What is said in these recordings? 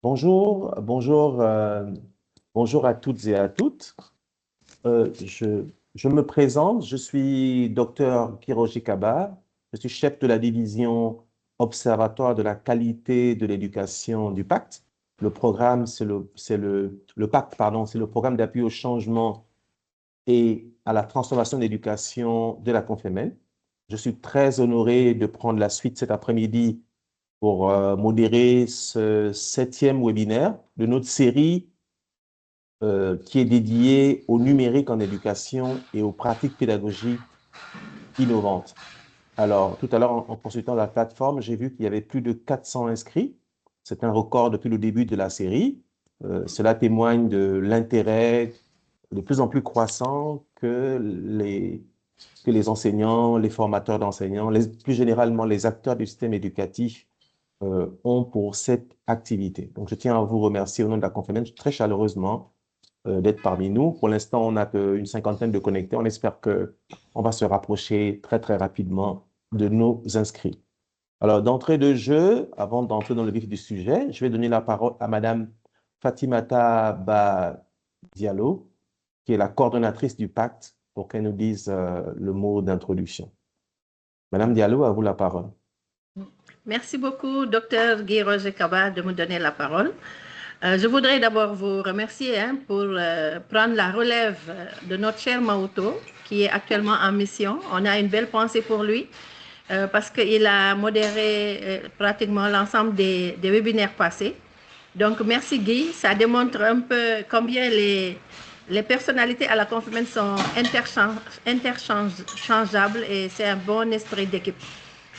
Bonjour à toutes et à toutes. Je me présente, je suis docteur Kiroji Kaba, je suis chef de la division Observatoire de la qualité de l'éducation du Pacte. Le programme, le Pacte, pardon, c'est le programme d'appui au changement et à la transformation de l'éducation de la Confémène. Je suis très honoré de prendre la suite cet après-midi pour modérer ce 7e webinaire de notre série qui est dédiée au numérique en éducation et aux pratiques pédagogiques innovantes. Alors, tout à l'heure, en consultant la plateforme, j'ai vu qu'il y avait plus de 400 inscrits. C'est un record depuis le début de la série. Cela témoigne de l'intérêt de plus en plus croissant que les enseignants, les formateurs d'enseignants, plus généralement les acteurs du système éducatif ont pour cette activité. Donc, je tiens à vous remercier au nom de la Confémène très chaleureusement d'être parmi nous. Pour l'instant, on n'a qu'une cinquantaine de connectés. On espère qu'on va se rapprocher très, très rapidement de nos inscrits. Alors, d'entrée de jeu, avant d'entrer dans le vif du sujet, je vais donner la parole à Madame Fatimata Ba Diallo, qui est la coordonnatrice du Pacte, pour qu'elle nous dise le mot d'introduction. Madame Diallo, à vous la parole. Merci beaucoup, Dr Guy-Roger Kaba, de me donner la parole. Je voudrais d'abord vous remercier pour prendre la relève de notre cher Maoto, qui est actuellement en mission. On a une belle pensée pour lui, parce qu'il a modéré pratiquement l'ensemble des webinaires passés. Donc, merci Guy. Ça démontre un peu combien les personnalités à la Confémène sont interchangeables et c'est un bon esprit d'équipe.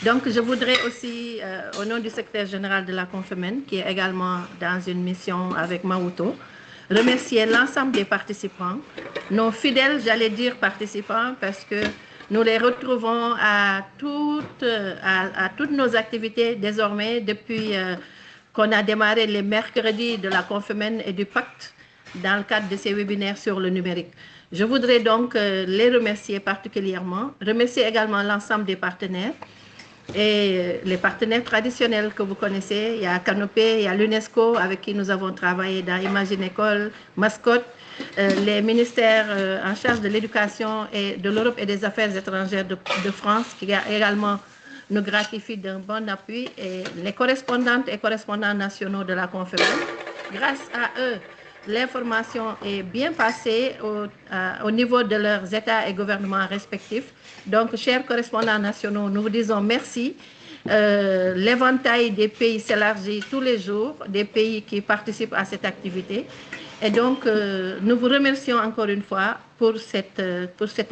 Donc, je voudrais aussi, au nom du secrétaire général de la Confémène, qui est également dans une mission avec Maoto, remercier l'ensemble des participants, nos fidèles, j'allais dire participants, parce que nous les retrouvons à toutes nos activités désormais depuis qu'on a démarré les mercredis de la Confémène et du Pacte dans le cadre de ces webinaires sur le numérique. Je voudrais donc les remercier particulièrement, remercier également l'ensemble des partenaires, et les partenaires traditionnels que vous connaissez. Il y a Canopé, il y a l'UNESCO avec qui nous avons travaillé dans Imagine École, Mascotte, les ministères en charge de l'éducation et de l'Europe et des affaires étrangères de France qui également nous gratifient d'un bon appui, et les correspondantes et correspondants nationaux de la Confédération. Grâce à eux, l'information est bien passée au niveau de leurs États et gouvernements respectifs. Donc, chers correspondants nationaux, nous vous disons merci. L'éventail des pays s'élargit tous les jours, des pays qui participent à cette activité. Et donc, nous vous remercions encore une fois pour cette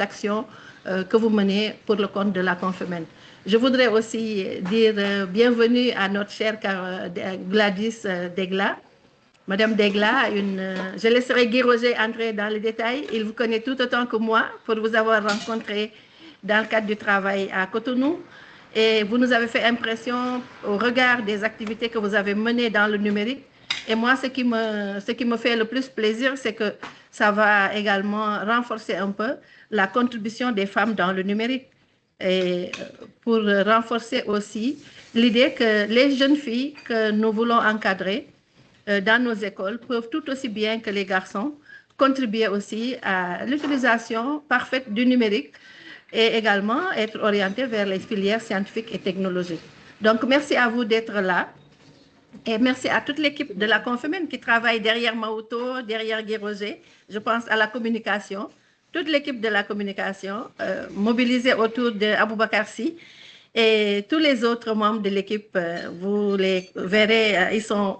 action que vous menez pour le compte de la Confémène. Je voudrais aussi dire bienvenue à notre chère Gladys Degla. Madame Degla, je laisserai Guy Roger entrer dans les détails. Il vous connaît tout autant que moi pour vous avoir rencontré dans le cadre du travail à Cotonou. Et vous nous avez fait impression au regard des activités que vous avez menées dans le numérique. Et moi, ce qui me fait le plus plaisir, c'est que ça va également renforcer un peu la contribution des femmes dans le numérique. Et pour renforcer aussi l'idée que les jeunes filles que nous voulons encadrer dans nos écoles peuvent tout aussi bien que les garçons contribuer aussi à l'utilisation parfaite du numérique et également être orientés vers les filières scientifiques et technologiques. Donc, merci à vous d'être là. Et merci à toute l'équipe de la Confémène qui travaille derrière Maoto, derrière Guy Roger. Je pense à la communication. Toute l'équipe de la communication mobilisée autour d'Aboubacar Sy. Et tous les autres membres de l'équipe, vous les verrez, ils sont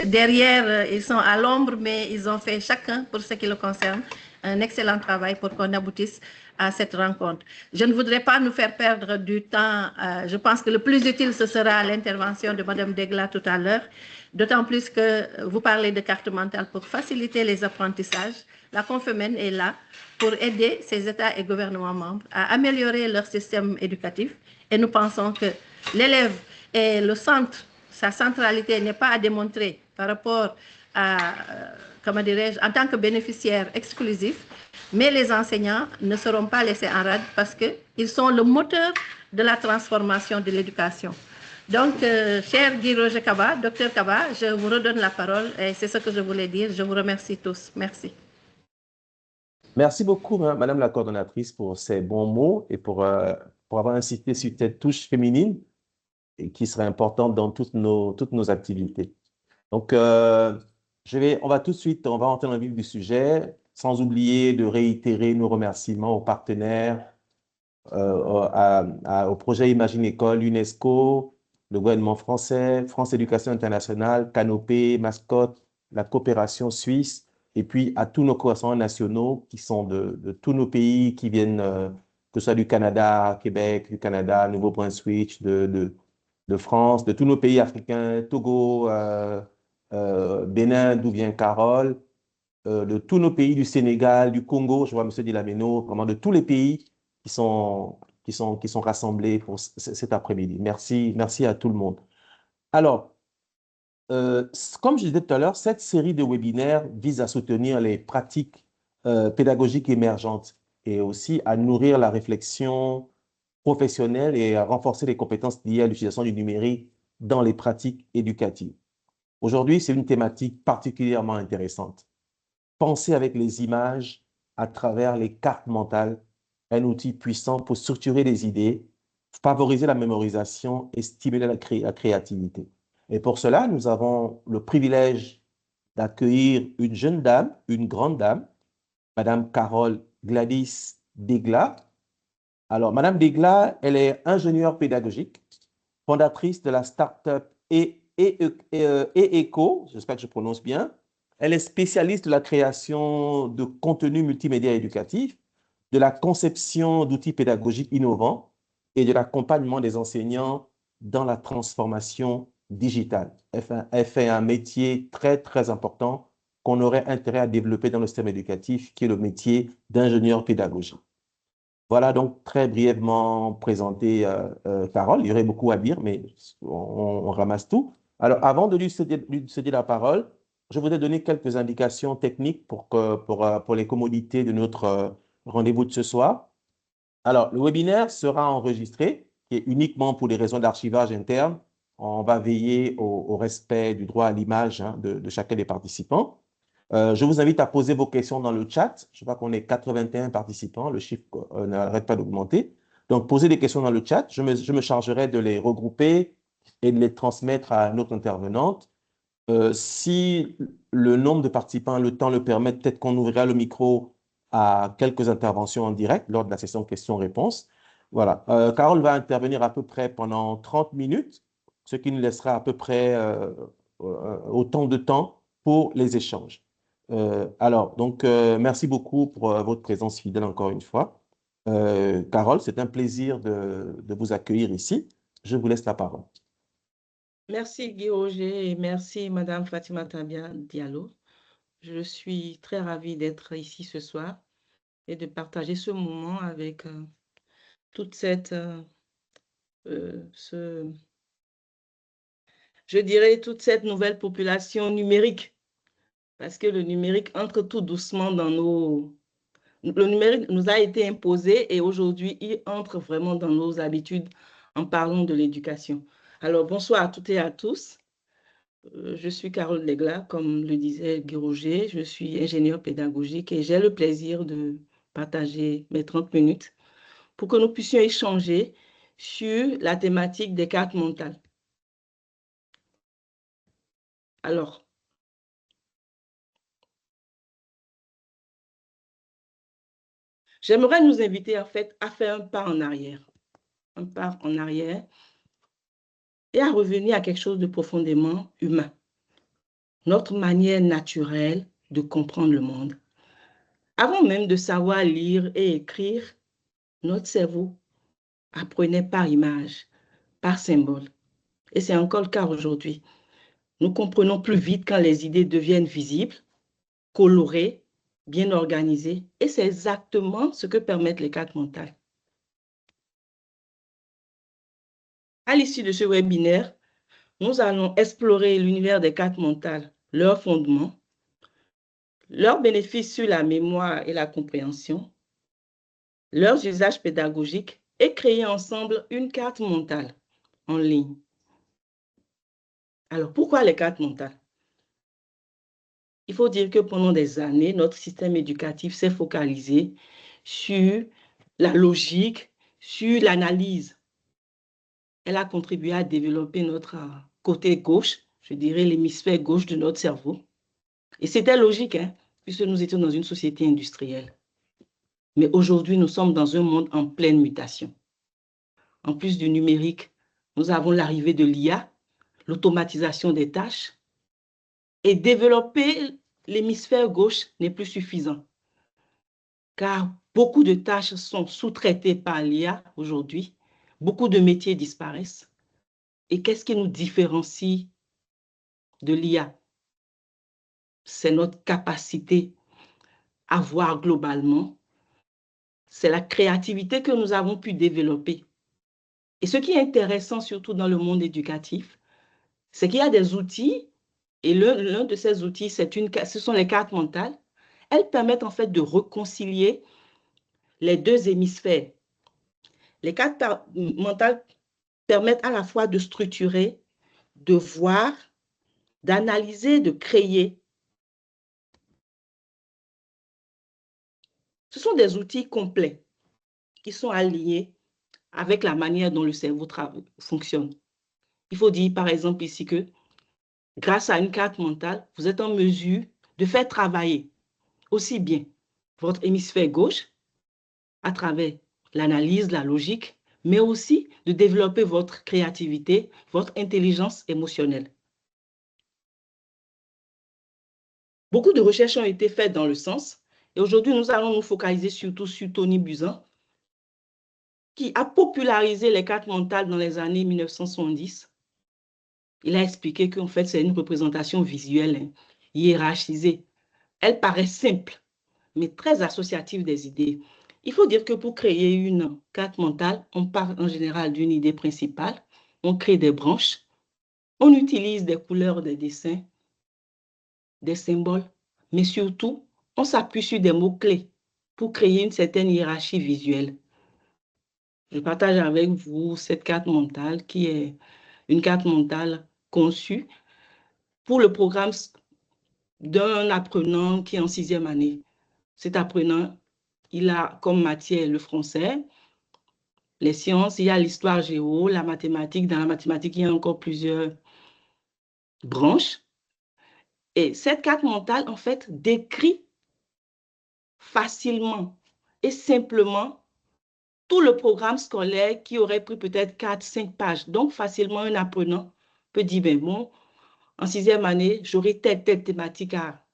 derrière, ils sont à l'ombre, mais ils ont fait chacun, pour ce qui le concerne, un excellent travail pour qu'on aboutisse à cette rencontre. Je ne voudrais pas nous faire perdre du temps. Je pense que le plus utile, ce sera l'intervention de Mme Degla tout à l'heure, d'autant plus que vous parlez de carte mentale pour faciliter les apprentissages. La Confémène est là pour aider ces États et gouvernements membres à améliorer leur système éducatif. Et nous pensons que l'élève est le centre, sa centralité n'est pas à démontrer par rapport à, comment dirais-je, en tant que bénéficiaire exclusif, mais les enseignants ne seront pas laissés en rade parce qu'ils sont le moteur de la transformation de l'éducation. Donc, cher Guy Roger Kaba, docteur Kaba, je vous redonne la parole et c'est ce que je voulais dire. Je vous remercie tous. Merci. Merci beaucoup, Madame la coordonnatrice, pour ces bons mots et pour avoir insisté sur cette touche féminine et qui serait importante dans toutes nos activités. Donc, on va tout de suite, on va entrer dans le vif du sujet, sans oublier de réitérer nos remerciements aux partenaires, au projet Imagine École, l'UNESCO, le gouvernement français, France Éducation Internationale, Canopé, Mascotte, la coopération suisse, et puis à tous nos correspondants nationaux qui sont de tous nos pays, qui viennent, que ce soit du Canada, Québec, du Canada, Nouveau-Brunswick, de France, de tous nos pays africains, Togo, Bénin, d'où vient Carole, de tous nos pays, du Sénégal, du Congo, je vois M. Dilameno, vraiment de tous les pays qui sont, qui sont rassemblés pour cet après-midi. Merci, merci à tout le monde. Alors, comme je disais tout à l'heure, cette série de webinaires vise à soutenir les pratiques pédagogiques émergentes et aussi à nourrir la réflexion professionnelle et à renforcer les compétences liées à l'utilisation du numérique dans les pratiques éducatives. Aujourd'hui, c'est une thématique particulièrement intéressante. Penser avec les images à travers les cartes mentales, un outil puissant pour structurer les idées, favoriser la mémorisation et stimuler la créativité. Et pour cela, nous avons le privilège d'accueillir une jeune dame, une grande dame, Madame Carole Gladys Degla. Alors, Madame Degla, elle est ingénieure pédagogique, fondatrice de la start-up EECO, j'espère que je prononce bien. Elle est spécialiste de la création de contenus multimédia éducatifs, de la conception d'outils pédagogiques innovants et de l'accompagnement des enseignants dans la transformation digitale. Elle fait un métier très, très important qu'on aurait intérêt à développer dans le système éducatif, qui est le métier d'ingénieur pédagogique. Voilà donc très brièvement présenté Carole. Il y aurait beaucoup à dire, mais on ramasse tout. Alors, avant de lui céder la parole, je voudrais donner quelques indications techniques pour les commodités de notre rendez-vous de ce soir. Alors, le webinaire sera enregistré, qui est uniquement pour les raisons d'archivage interne. On va veiller au respect du droit à l'image de chacun des participants. Je vous invite à poser vos questions dans le chat. Je vois qu'on est 81 participants, le chiffre n'arrête pas d'augmenter. Donc, posez des questions dans le chat. Je me chargerai de les regrouper et de les transmettre à notre intervenante. Si le nombre de participants, le temps le permet, peut-être qu'on ouvrira le micro à quelques interventions en direct lors de la session questions-réponses. Voilà. Carole va intervenir à peu près pendant 30 minutes, ce qui nous laissera à peu près autant de temps pour les échanges. Merci beaucoup pour votre présence fidèle encore une fois. Carole, c'est un plaisir de vous accueillir ici. Je vous laisse la parole. Merci Guy Roger et merci Madame Fatima Tabia Diallo. Je suis très ravie d'être ici ce soir et de partager ce moment avec toute cette, je dirais, toute cette nouvelle population numérique. Parce que le numérique entre tout doucement dans nos... Le numérique nous a été imposé et aujourd'hui, il entre vraiment dans nos habitudes en parlant de l'éducation. Alors, bonsoir à toutes et à tous. Je suis Carole Degla, comme le disait Guy Roger. Je suis ingénieure pédagogique et j'ai le plaisir de partager mes 30 minutes pour que nous puissions échanger sur la thématique des cartes mentales. Alors, j'aimerais nous inviter en fait à faire un pas en arrière et à revenir à quelque chose de profondément humain. Notre manière naturelle de comprendre le monde. Avant même de savoir lire et écrire, notre cerveau apprenait par image, par symbole. Et c'est encore le cas aujourd'hui. Nous comprenons plus vite quand les idées deviennent visibles, colorées, bien organisées. Et c'est exactement ce que permettent les cartes mentales. À l'issue de ce webinaire, nous allons explorer l'univers des cartes mentales, leurs fondements, leurs bénéfices sur la mémoire et la compréhension, leurs usages pédagogiques et créer ensemble une carte mentale en ligne Alors, pourquoi les cartes mentales? Il faut dire que pendant des années, notre système éducatif s'est focalisé sur la logique, sur l'analyse. Elle a contribué à développer notre côté gauche, je dirais l'hémisphère gauche de notre cerveau. Et c'était logique, hein, puisque nous étions dans une société industrielle. Mais aujourd'hui, nous sommes dans un monde en pleine mutation. En plus du numérique, nous avons l'arrivée de l'IA, l'automatisation des tâches, et développer l'hémisphère gauche n'est plus suffisant, car beaucoup de tâches sont sous-traitées par l'IA aujourd'hui, beaucoup de métiers disparaissent. Et qu'est-ce qui nous différencie de l'IA? C'est notre capacité à voir globalement, c'est la créativité que nous avons pu développer. Et ce qui est intéressant, surtout dans le monde éducatif, c'est qu'il y a des outils, et l'un de ces outils, ce sont les cartes mentales. Elles permettent en fait de réconcilier les deux hémisphères. Les cartes mentales permettent à la fois de structurer, de voir, d'analyser, de créer. Ce sont des outils complets qui sont alignés avec la manière dont le cerveau fonctionne. Il faut dire par exemple ici que grâce à une carte mentale, vous êtes en mesure de faire travailler aussi bien votre hémisphère gauche à travers l'analyse, la logique, mais aussi de développer votre créativité, votre intelligence émotionnelle. Beaucoup de recherches ont été faites dans le sens, et aujourd'hui, nous allons nous focaliser surtout sur Tony Buzan, qui a popularisé les cartes mentales dans les années 1970. Il a expliqué qu'en fait, c'est une représentation visuelle, hein, hiérarchisée. Elle paraît simple, mais très associative des idées. Il faut dire que pour créer une carte mentale, on part en général d'une idée principale, on crée des branches, on utilise des couleurs, des dessins, des symboles, mais surtout, on s'appuie sur des mots-clés pour créer une certaine hiérarchie visuelle. Je partage avec vous cette carte mentale qui est une carte mentale conçue pour le programme d'un apprenant qui est en 6e année. Cet apprenant, il a comme matière le français, les sciences, il y a l'histoire géo, la mathématique. Dans la mathématique, il y a encore plusieurs branches. Et cette carte mentale, en fait, décrit facilement et simplement tout le programme scolaire qui aurait pris peut-être 4-5 pages. Donc, facilement, un apprenant peut dire, ben bon, en 6e année, j'aurai telle thématique à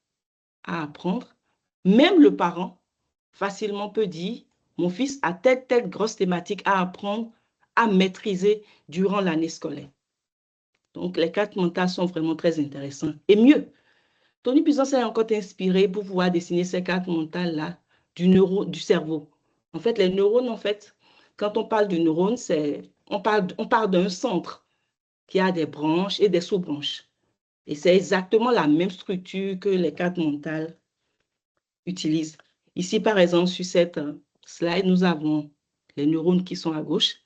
apprendre. Même le parent, facilement peut dire, mon fils a telle grosse thématique à apprendre, à maîtriser durant l'année scolaire. Donc, les cartes mentales sont vraiment très intéressantes. Et mieux, Tony Buzan s'est encore inspiré pour pouvoir dessiner ces cartes mentales-là du cerveau. En fait, les neurones, en fait, quand on parle de neurones, on parle d'un centre qui a des branches et des sous-branches. Et c'est exactement la même structure que les cartes mentales utilisent. Ici, par exemple, sur cette slide, nous avons les neurones qui sont à gauche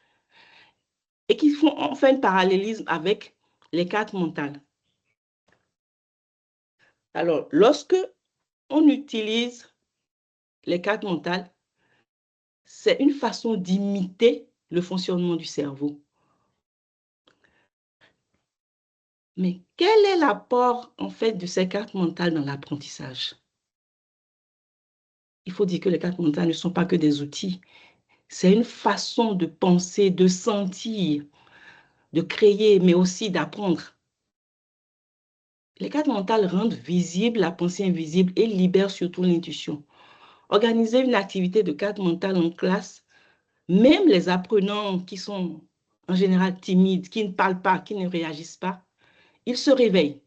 et qui font enfin un parallélisme avec les cartes mentales. Alors, lorsque on utilise les cartes mentales, c'est une façon d'imiter le fonctionnement du cerveau. Mais quel est l'apport, en fait, de ces cartes mentales dans l'apprentissage? Il faut dire que les cartes mentales ne sont pas que des outils. C'est une façon de penser, de sentir, de créer, mais aussi d'apprendre. Les cartes mentales rendent visible la pensée invisible et libèrent surtout l'intuition. Organiser une activité de carte mentale en classe, même les apprenants qui sont en général timides, qui ne parlent pas, qui ne réagissent pas, ils se réveillent.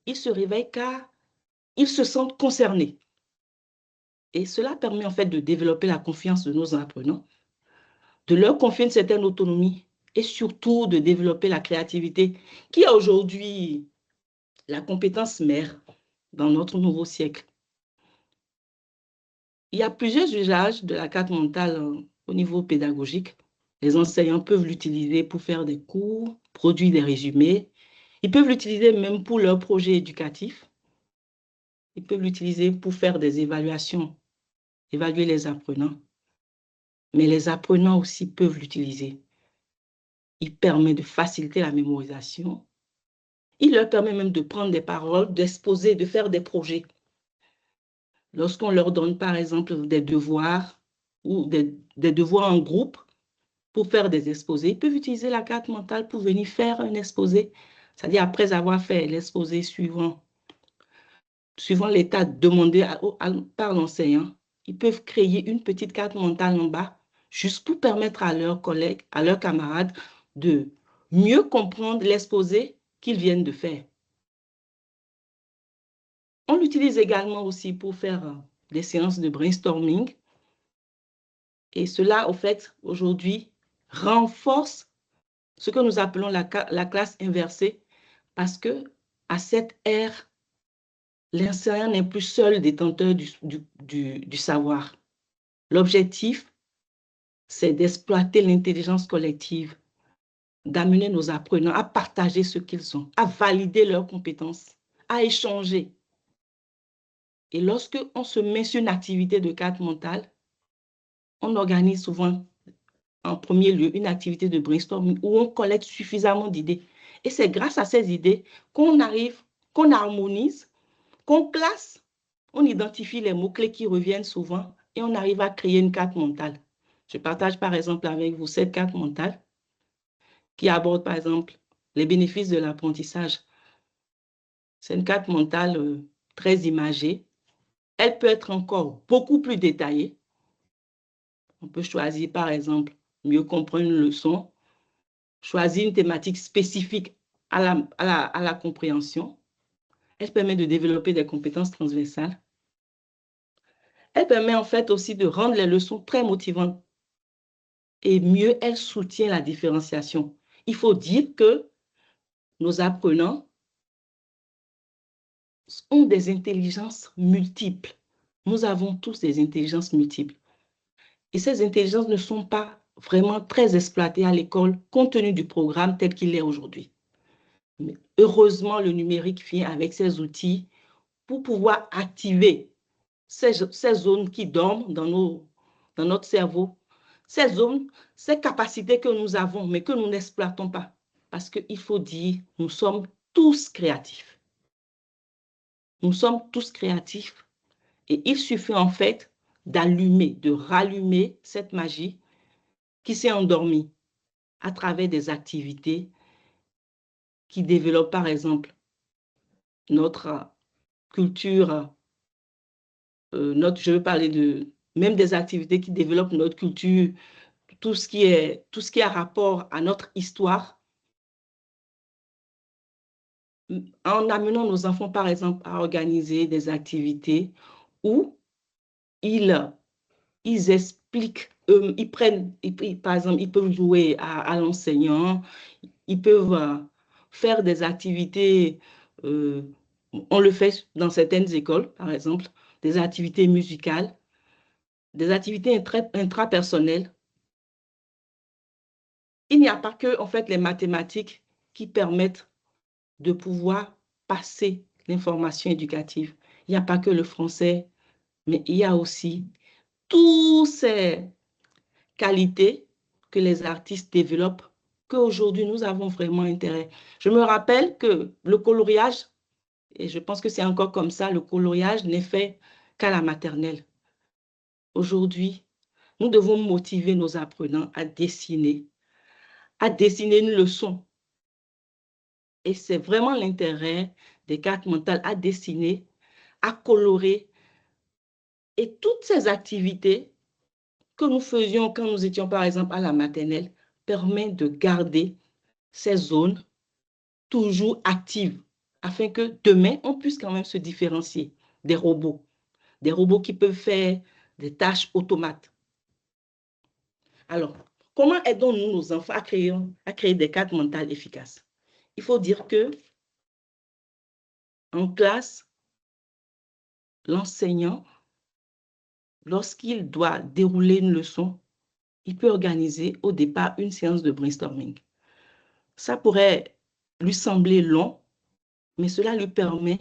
Ils se réveillent car ils se sentent concernés. Et cela permet en fait de développer la confiance de nos apprenants, de leur confier une certaine autonomie et surtout de développer la créativité qui est aujourd'hui la compétence mère dans notre nouveau siècle. Il y a plusieurs usages de la carte mentale au niveau pédagogique. Les enseignants peuvent l'utiliser pour faire des cours, produire des résumés. Ils peuvent l'utiliser même pour leur projet éducatif. Ils peuvent l'utiliser pour faire des évaluations, évaluer les apprenants. Mais les apprenants aussi peuvent l'utiliser. Il permet de faciliter la mémorisation. Il leur permet même de prendre des paroles, d'exposer, de faire des projets. Lorsqu'on leur donne, par exemple, des devoirs ou des devoirs en groupe pour faire des exposés, ils peuvent utiliser la carte mentale pour venir faire un exposé. C'est-à-dire, après avoir fait l'exposé suivant l'état demandé par l'enseignant, ils peuvent créer une petite carte mentale en bas, juste pour permettre à leurs collègues, à leurs camarades de mieux comprendre l'exposé qu'ils viennent de faire. On l'utilise également aussi pour faire des séances de brainstorming. Et cela, au fait, aujourd'hui, renforce ce que nous appelons la classe inversée, parce que à cette ère, l'enseignant n'est plus seul détenteur du savoir. L'objectif, c'est d'exploiter l'intelligence collective, d'amener nos apprenants à partager ce qu'ils ont, à valider leurs compétences, à échanger. Et lorsque on se met sur une activité de carte mentale, on organise souvent en premier lieu une activité de brainstorming où on collecte suffisamment d'idées. Et c'est grâce à ces idées qu'on arrive, qu'on harmonise, qu'on classe, on identifie les mots-clés qui reviennent souvent et on arrive à créer une carte mentale. Je partage par exemple avec vous cette carte mentale qui aborde par exemple les bénéfices de l'apprentissage. C'est une carte mentale très imagée. Elle peut être encore beaucoup plus détaillée. On peut choisir par exemple mieux comprendre une leçon, choisir une thématique spécifique à la compréhension. Elle permet de développer des compétences transversales. Elle permet en fait aussi de rendre les leçons très motivantes. Et mieux, elle soutient la différenciation. Il faut dire que nos apprenants ont des intelligences multiples. Nous avons tous des intelligences multiples. Et ces intelligences ne sont pas vraiment très exploitées à l'école compte tenu du programme tel qu'il est aujourd'hui. Mais heureusement, le numérique vient avec ses outils pour pouvoir activer ces zones qui dorment dans notre cerveau, ces zones, ces capacités que nous avons, mais que nous n'exploitons pas. Parce qu'il faut dire, nous sommes tous créatifs. Nous sommes tous créatifs et il suffit en fait d'allumer, de rallumer cette magie qui s'est endormie à travers des activités qui développent par exemple notre culture, je veux parler même des activités qui développent notre culture, tout ce qui a rapport à notre histoire, en amenant nos enfants, par exemple, à organiser des activités où ils expliquent, par exemple, ils peuvent jouer à l'enseignant, ils peuvent faire des activités, on le fait dans certaines écoles, par exemple, des activités musicales, des activités intrapersonnelles. Il n'y a pas que, en fait, les mathématiques qui permettent de pouvoir passer l'information éducative. Il n'y a pas que le français, mais il y a aussi toutes ces qualités que les artistes développent, qu'aujourd'hui nous avons vraiment intérêt. Je me rappelle que le coloriage, et je pense que c'est encore comme ça, le coloriage n'est fait qu'à la maternelle. Aujourd'hui, nous devons motiver nos apprenants à dessiner une leçon. Et c'est vraiment l'intérêt des cartes mentales, à dessiner, à colorer. Et toutes ces activités que nous faisions quand nous étions, par exemple, à la maternelle, permettent de garder ces zones toujours actives, afin que demain, on puisse quand même se différencier des robots qui peuvent faire des tâches automates. Alors, comment aidons-nous nos enfants à créer des cartes mentales efficaces? Il faut dire que en classe, l'enseignant, lorsqu'il doit dérouler une leçon, il peut organiser au départ une séance de brainstorming. Ça pourrait lui sembler long, mais cela lui permet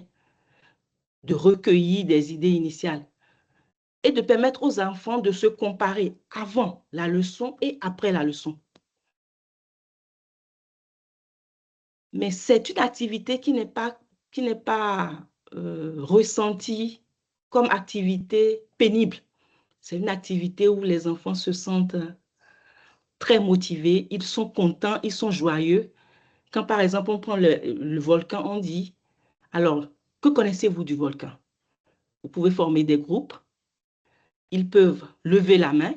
de recueillir des idées initiales et de permettre aux enfants de se comparer avant la leçon et après la leçon. Mais c'est une activité qui n'est pas ressentie comme activité pénible. C'est une activité où les enfants se sentent très motivés, ils sont contents, ils sont joyeux. Quand, par exemple, on prend le volcan, on dit, alors, que connaissez-vous du volcan? Vous pouvez former des groupes, ils peuvent lever la main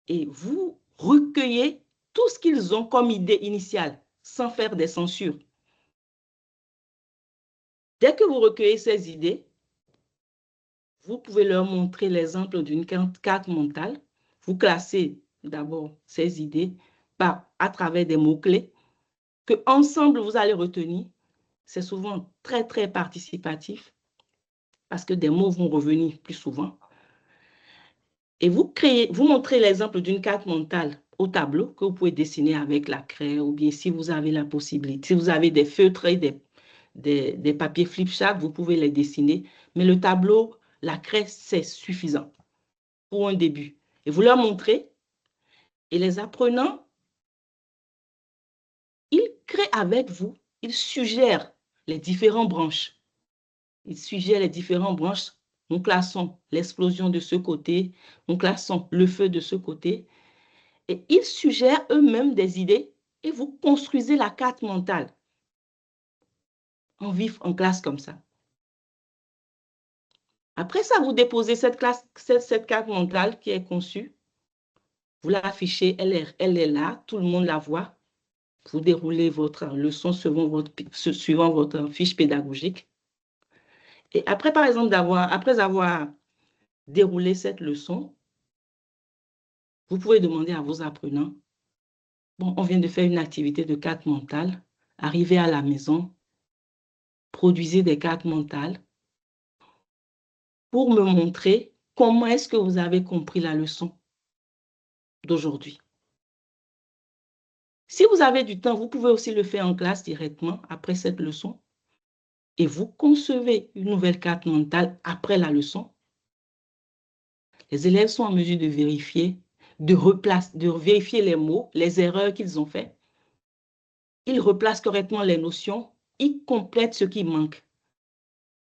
et vous recueillez tout ce qu'ils ont comme idée initiale, sans faire des censures. Dès que vous recueillez ces idées, vous pouvez leur montrer l'exemple d'une carte mentale. Vous classez d'abord ces idées à travers des mots-clés que ensemble vous allez retenir. C'est souvent très, très participatif parce que des mots vont revenir plus souvent. Et vous montrez l'exemple d'une carte mentale au tableau que vous pouvez dessiner avec la craie ou bien si vous avez la possibilité, si vous avez des feutres et des papiers flip-chart, vous pouvez les dessiner. Mais le tableau, la craie, c'est suffisant pour un début. Et vous leur montrez et les apprenants, ils créent avec vous, ils suggèrent les différentes branches. Ils suggèrent les différentes branches. Nous classons l'explosion de ce côté, nous classons le feu de ce côté. Et ils suggèrent eux-mêmes des idées et vous construisez la carte mentale en classe comme ça. Après ça, vous déposez cette carte mentale qui est conçue. Vous l'affichez, elle est là, tout le monde la voit. Vous déroulez votre leçon suivant votre fiche pédagogique. Et après, par exemple, après avoir déroulé cette leçon, vous pouvez demander à vos apprenants, bon, on vient de faire une activité de carte mentale, arrivez à la maison, produisez des cartes mentales pour me montrer comment est-ce que vous avez compris la leçon d'aujourd'hui. Si vous avez du temps, vous pouvez aussi le faire en classe directement après cette leçon et vous concevez une nouvelle carte mentale après la leçon. Les élèves sont en mesure de vérifier, de vérifier les mots, les erreurs qu'ils ont faites. Ils replacent correctement les notions, ils complètent ce qui manque.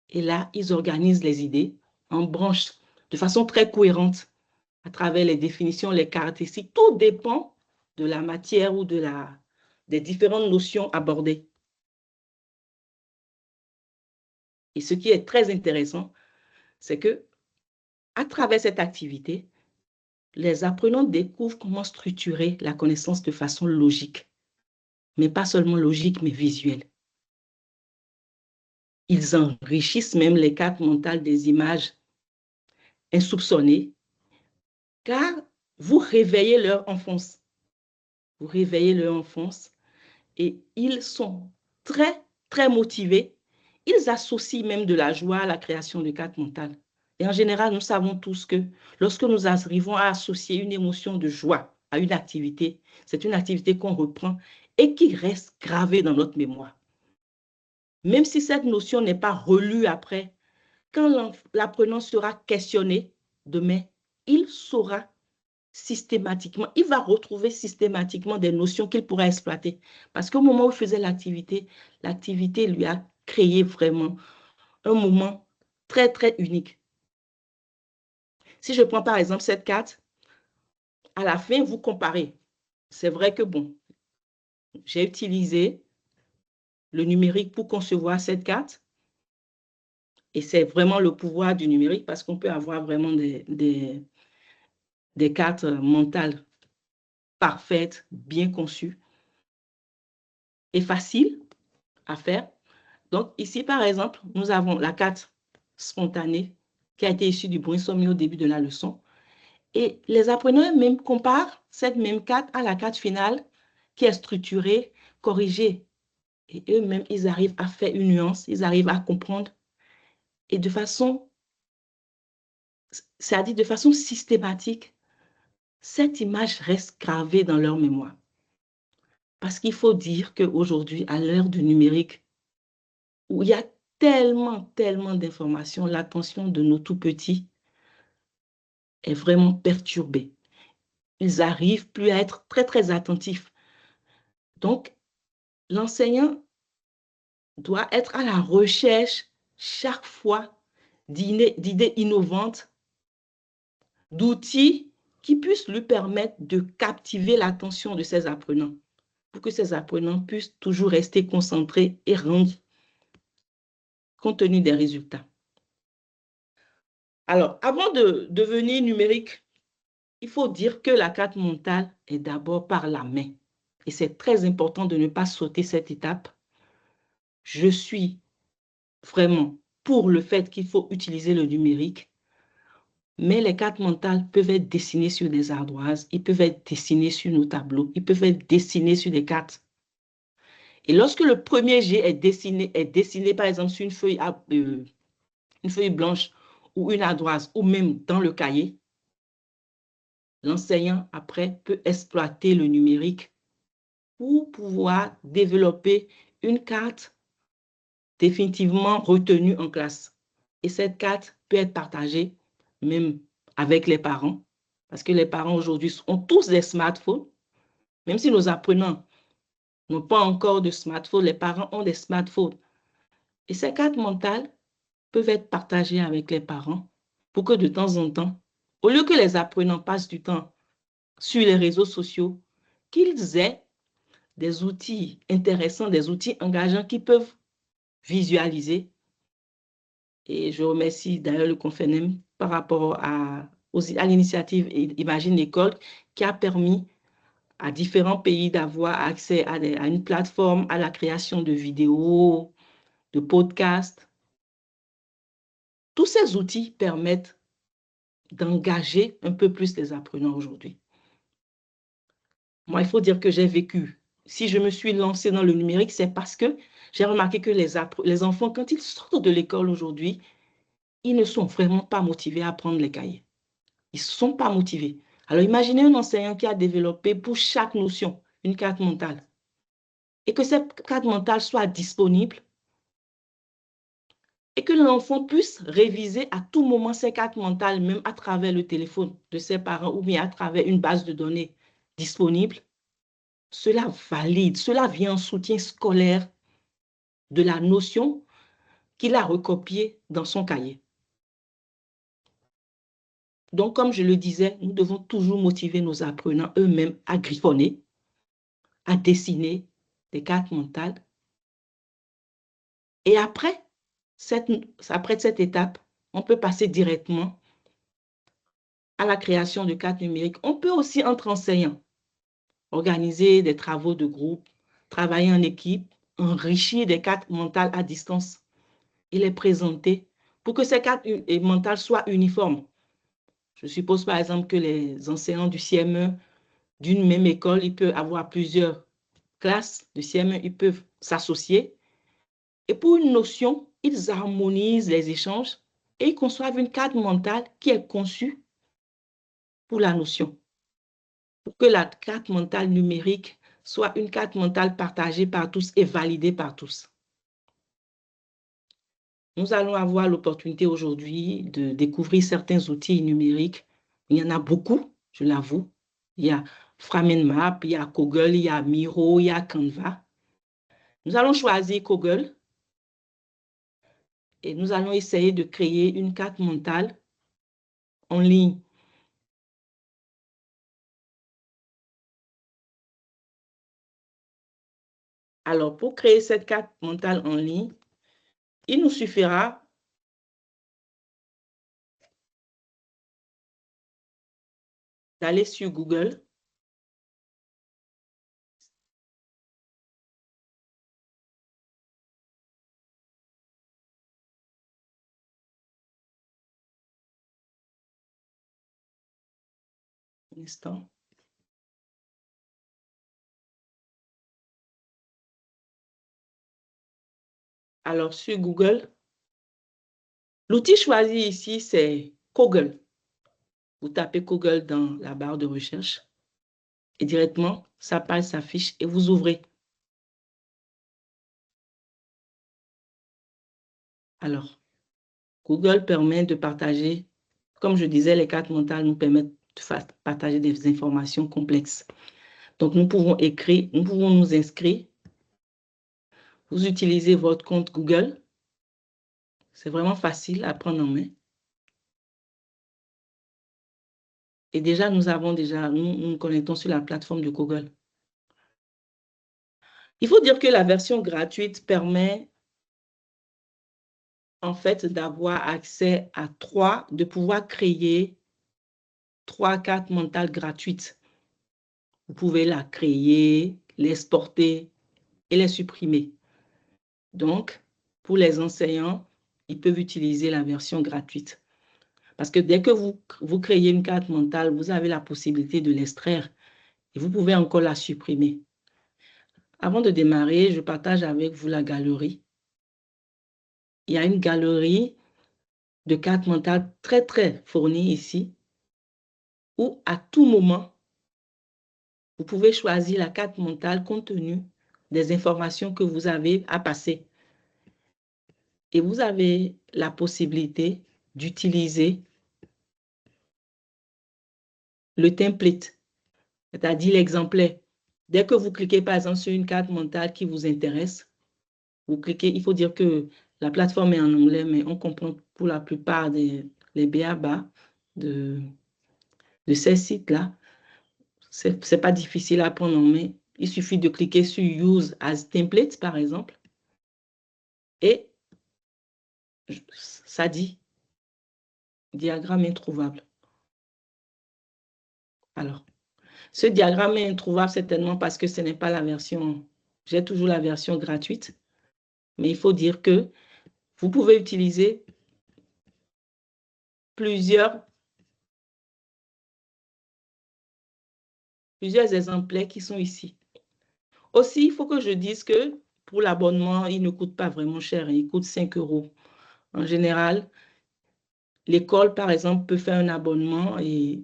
Et là, ils organisent les idées en branches de façon très cohérente à travers les définitions, les caractéristiques. Tout dépend de la matière ou des différentes notions abordées. Et ce qui est très intéressant, c'est que à travers cette activité, les apprenants découvrent comment structurer la connaissance de façon logique, mais pas seulement logique, mais visuelle. Ils enrichissent même les cartes mentales des images insoupçonnées, car vous réveillez leur enfance. Vous réveillez leur enfance et ils sont très, très motivés. Ils associent même de la joie à la création de cartes mentales. Et en général, nous savons tous que lorsque nous arrivons à associer une émotion de joie à une activité, c'est une activité qu'on reprend et qui reste gravée dans notre mémoire. Même si cette notion n'est pas relue après, quand l'apprenant sera questionné demain, il saura systématiquement, il va retrouver systématiquement des notions qu'il pourra exploiter. Parce qu'au moment où il faisait l'activité lui a créé vraiment un moment très, très unique. Si je prends par exemple cette carte, à la fin, vous comparez. C'est vrai que bon, j'ai utilisé le numérique pour concevoir cette carte. Et c'est vraiment le pouvoir du numérique parce qu'on peut avoir vraiment des cartes mentales parfaites, bien conçues et faciles à faire. Donc ici, par exemple, nous avons la carte spontanée qui a été issue du brainstorming au début de la leçon. Et les apprenants eux-mêmes comparent cette même carte à la carte finale qui est structurée, corrigée. Et eux-mêmes, ils arrivent à faire une nuance, ils arrivent à comprendre. Et de façon, c'est-à-dire de façon systématique, cette image reste gravée dans leur mémoire. Parce qu'il faut dire qu'aujourd'hui, à l'ère du numérique, où il y a tellement d'informations, l'attention de nos tout-petits est vraiment perturbée. Ils n'arrivent plus à être très attentifs. Donc, l'enseignant doit être à la recherche chaque fois d'idées innovantes, d'outils qui puissent lui permettre de captiver l'attention de ses apprenants, pour que ces apprenants puissent toujours rester concentrés et rendre compte tenu des résultats. Alors, avant de devenir numérique, il faut dire que la carte mentale est d'abord par la main. Et c'est très important de ne pas sauter cette étape. Je suis vraiment pour le fait qu'il faut utiliser le numérique, mais les cartes mentales peuvent être dessinées sur des ardoises, ils peuvent être dessinés sur nos tableaux, ils peuvent être dessinés sur des cartes. Et lorsque le premier jet est dessiné par exemple sur une feuille blanche ou une ardoise, ou même dans le cahier, l'enseignant, après, peut exploiter le numérique pour pouvoir développer une carte définitivement retenue en classe. Et cette carte peut être partagée même avec les parents, parce que les parents aujourd'hui ont tous des smartphones. Même si nos apprenants n'ont pas encore de smartphone, les parents ont des smartphones. Et ces cartes mentales peuvent être partagées avec les parents pour que de temps en temps, au lieu que les apprenants passent du temps sur les réseaux sociaux, qu'ils aient des outils intéressants, des outils engageants qu'ils peuvent visualiser. Et je remercie d'ailleurs le Confenem par rapport à l'initiative Imagine l'école qui a permis à différents pays d'avoir accès à une plateforme, à la création de vidéos, de podcasts. Tous ces outils permettent d'engager un peu plus les apprenants aujourd'hui. Moi, il faut dire que j'ai vécu. Si je me suis lancée dans le numérique, c'est parce que j'ai remarqué que les enfants, quand ils sortent de l'école aujourd'hui, ils ne sont vraiment pas motivés à prendre les cahiers. Ils ne sont pas motivés. Alors, imaginez un enseignant qui a développé pour chaque notion une carte mentale et que cette carte mentale soit disponible et que l'enfant puisse réviser à tout moment ses cartes mentales, même à travers le téléphone de ses parents ou bien à travers une base de données disponible. Cela valide, cela vient en soutien scolaire de la notion qu'il a recopiée dans son cahier. Donc, comme je le disais, nous devons toujours motiver nos apprenants eux-mêmes à griffonner, à dessiner des cartes mentales. Et après cette étape, on peut passer directement à la création de cartes numériques. On peut aussi, entre enseignants, organiser des travaux de groupe, travailler en équipe, enrichir des cartes mentales à distance et les présenter pour que ces cartes mentales soient uniformes. Je suppose par exemple que les enseignants du CM1 d'une même école, ils peuvent avoir plusieurs classes de CM1, ils peuvent s'associer. Et pour une notion, ils harmonisent les échanges et ils conçoivent une carte mentale qui est conçue pour la notion. Pour que la carte mentale numérique soit une carte mentale partagée par tous et validée par tous. Nous allons avoir l'opportunité aujourd'hui de découvrir certains outils numériques. Il y en a beaucoup, je l'avoue. Il y a Framenmap, il y a Kaggle, il y a Miro, il y a Canva. Nous allons choisir Kaggle et nous allons essayer de créer une carte mentale en ligne. Alors, pour créer cette carte mentale en ligne, il nous suffira d'aller sur Google. Un instant. Alors, sur Google, l'outil choisi ici, c'est Kaggle. Vous tapez Kaggle dans la barre de recherche. et directement, sa page s'affiche et vous ouvrez. Alors, Google permet de partager, comme je disais, les cartes mentales nous permettent de partager des informations complexes. Donc, nous pouvons écrire, nous pouvons nous inscrire. Vous utilisez votre compte Google. C'est vraiment facile à prendre en main. Et déjà, nous nous connectons sur la plateforme de Google. Il faut dire que la version gratuite permet en fait d'avoir accès à de pouvoir créer 3 cartes mentales gratuites. Vous pouvez la créer, l'exporter et les supprimer. Donc, pour les enseignants, ils peuvent utiliser la version gratuite. Parce que dès que vous créez une carte mentale, vous avez la possibilité de l'extraire et vous pouvez encore la supprimer. Avant de démarrer, je partage avec vous la galerie. Il y a une galerie de cartes mentales très, très fournie ici, où à tout moment, vous pouvez choisir la carte mentale compte tenu des informations que vous avez à passer. Et vous avez la possibilité d'utiliser le template, c'est-à-dire l'exemplaire. Dès que vous cliquez, par exemple, sur une carte mentale qui vous intéresse, vous cliquez, il faut dire que la plateforme est en anglais, mais on comprend pour la plupart des b.a.-ba de ces sites-là. Ce n'est pas difficile à prendre en main. Il suffit de cliquer sur Use as Template, par exemple, et ça dit diagramme introuvable. Alors, ce diagramme est introuvable certainement parce que ce n'est pas la version, j'ai toujours la version gratuite, mais il faut dire que vous pouvez utiliser plusieurs exemplaires qui sont ici. Aussi, il faut que je dise que pour l'abonnement, il ne coûte pas vraiment cher, il coûte 5 €. En général, l'école, par exemple, peut faire un abonnement et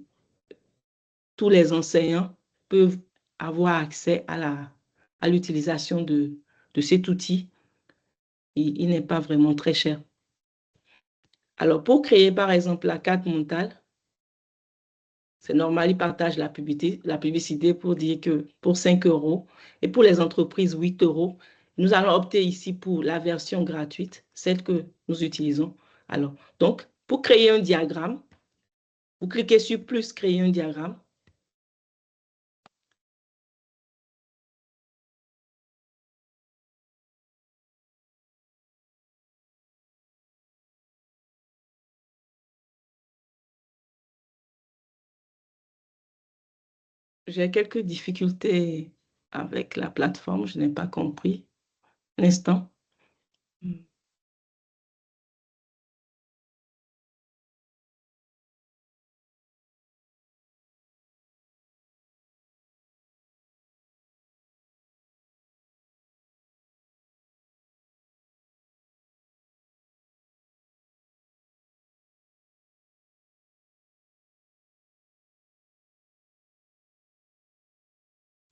tous les enseignants peuvent avoir accès à l'utilisation de cet outil. Il n'est pas vraiment très cher. Alors, pour créer, par exemple, la carte mentale, c'est normal, ils partagent la publicité pour dire que pour 5 €, et pour les entreprises, 8 €. Nous allons opter ici pour la version gratuite, celle que nous utilisons. Alors, donc, pour créer un diagramme, vous cliquez sur « Plus créer un diagramme ». J'ai quelques difficultés avec la plateforme, je n'ai pas compris. Un instant.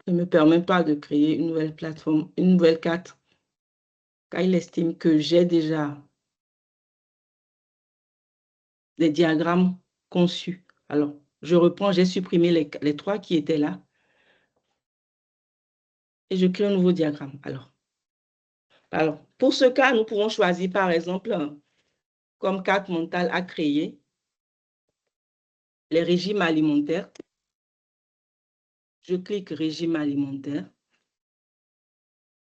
Ne me permet pas de créer une nouvelle plateforme, une nouvelle carte, car il estime que j'ai déjà des diagrammes conçus. Alors, je reprends, j'ai supprimé les 3 qui étaient là et je crée un nouveau diagramme. Alors, pour ce cas, nous pourrons choisir, par exemple, comme carte mentale à créer, les régimes alimentaires. Je clique régime alimentaire.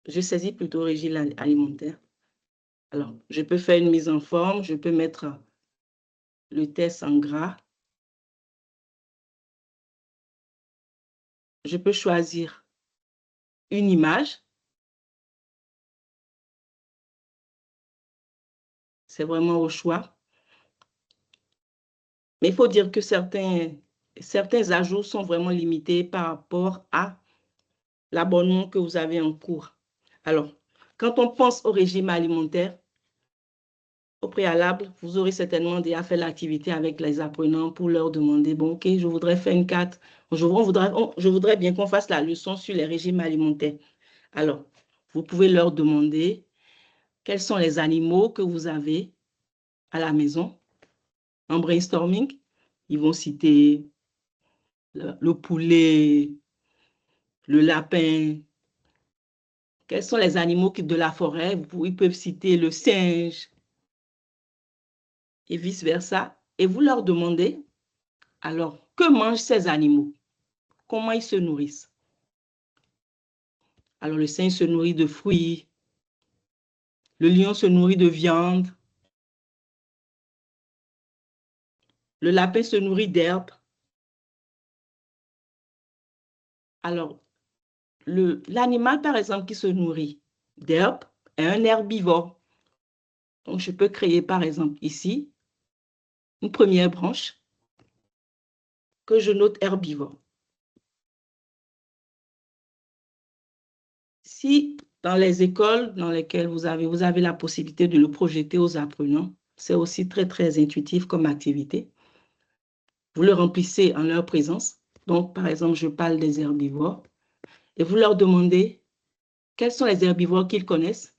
Je saisis plutôt régime alimentaire. Alors, je peux faire une mise en forme, je peux mettre le test en gras. Je peux choisir une image. C'est vraiment au choix. Mais il faut dire que certains ajouts sont vraiment limités par rapport à l'abonnement que vous avez en cours. Alors, quand on pense au régime alimentaire, au préalable, vous aurez certainement déjà fait l'activité avec les apprenants pour leur demander, bon, OK, je voudrais faire une carte, je voudrais bien qu'on fasse la leçon sur les régimes alimentaires. Alors, vous pouvez leur demander quels sont les animaux que vous avez à la maison. En brainstorming, ils vont citer le poulet, le lapin. Quels sont les animaux de la forêt? Ils peuvent citer le singe et vice-versa. Et vous leur demandez, alors, que mangent ces animaux? Comment ils se nourrissent? Alors, le singe se nourrit de fruits, le lion se nourrit de viande, le lapin se nourrit d'herbes. Alors, l'animal, par exemple, qui se nourrit d'herbes est un herbivore. Donc, je peux créer, par exemple, ici, une première branche que je note herbivore. Si dans les écoles dans lesquelles vous avez la possibilité de le projeter aux apprenants, c'est aussi très, très intuitif comme activité. Vous le remplissez en leur présence. Donc, par exemple, je parle des herbivores et vous leur demandez quels sont les herbivores qu'ils connaissent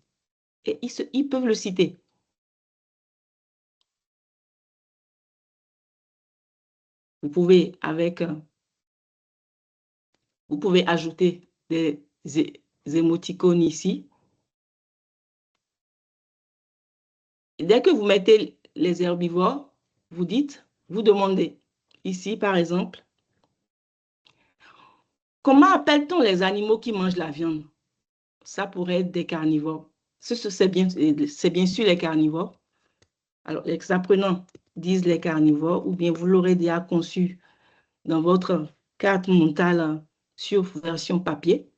et ils peuvent le citer. Vous pouvez ajouter des émoticônes ici. Et dès que vous mettez les herbivores, vous demandez ici, par exemple, comment appelle-t-on les animaux qui mangent la viande? Ça pourrait être des carnivores. C'est bien sûr les carnivores. Alors, les apprenants disent les carnivores, ou bien vous l'aurez déjà conçu dans votre carte mentale sur version papier.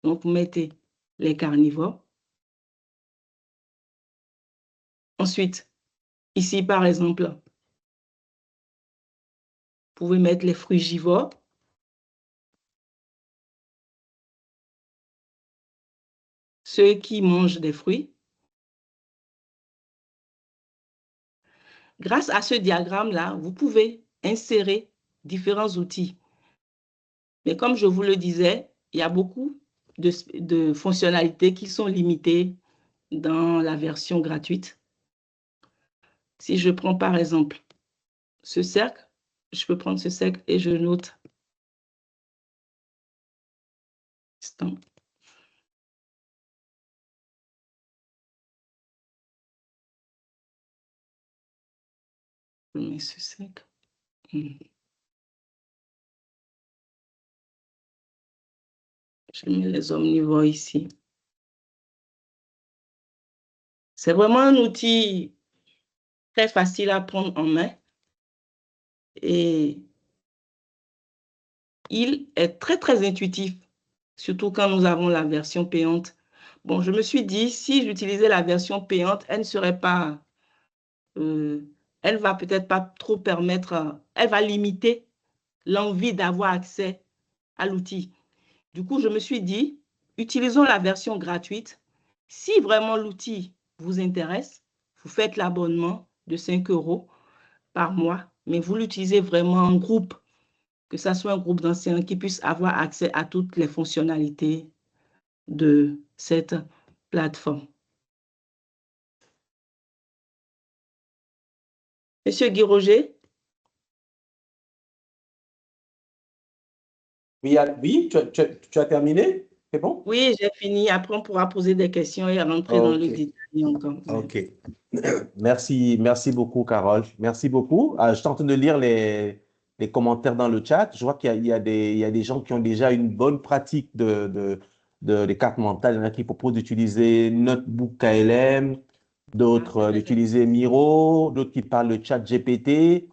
Donc, vous mettez les carnivores. Ensuite, ici, par exemple, vous pouvez mettre les frugivores. Ceux qui mangent des fruits. Grâce à ce diagramme-là, vous pouvez insérer différents outils. Mais comme je vous le disais, il y a beaucoup de fonctionnalités qui sont limitées dans la version gratuite. Si je prends par exemple ce cercle, je peux prendre ce cercle et je note. Je mets ce cercle. Je mets les omnivores ici. C'est vraiment un outil très facile à prendre en main et il est très, très intuitif, surtout quand nous avons la version payante. Bon, je me suis dit, si j'utilisais la version payante, elle ne serait pas, elle va peut-être pas trop permettre, elle va limiter l'envie d'avoir accès à l'outil. Du coup, je me suis dit, utilisons la version gratuite. Si vraiment l'outil vous intéresse, vous faites l'abonnement de 5 € par mois, mais vous l'utilisez vraiment en groupe, que ce soit un groupe d'enseignants qui puisse avoir accès à toutes les fonctionnalités de cette plateforme. Monsieur Guy Roger? Oui, tu as terminé? C'est bon? Oui, j'ai fini. Après, on pourra poser des questions et rentrer dans le détail encore. OK. Merci beaucoup, Carole. Merci beaucoup. Je suis en train de lire les commentaires dans le chat. Je vois qu'il y a des gens qui ont déjà une bonne pratique des cartes mentales. Il y en a qui proposent d'utiliser Notebook KLM, d'autres d'utiliser Miro, d'autres qui parlent de chat GPT.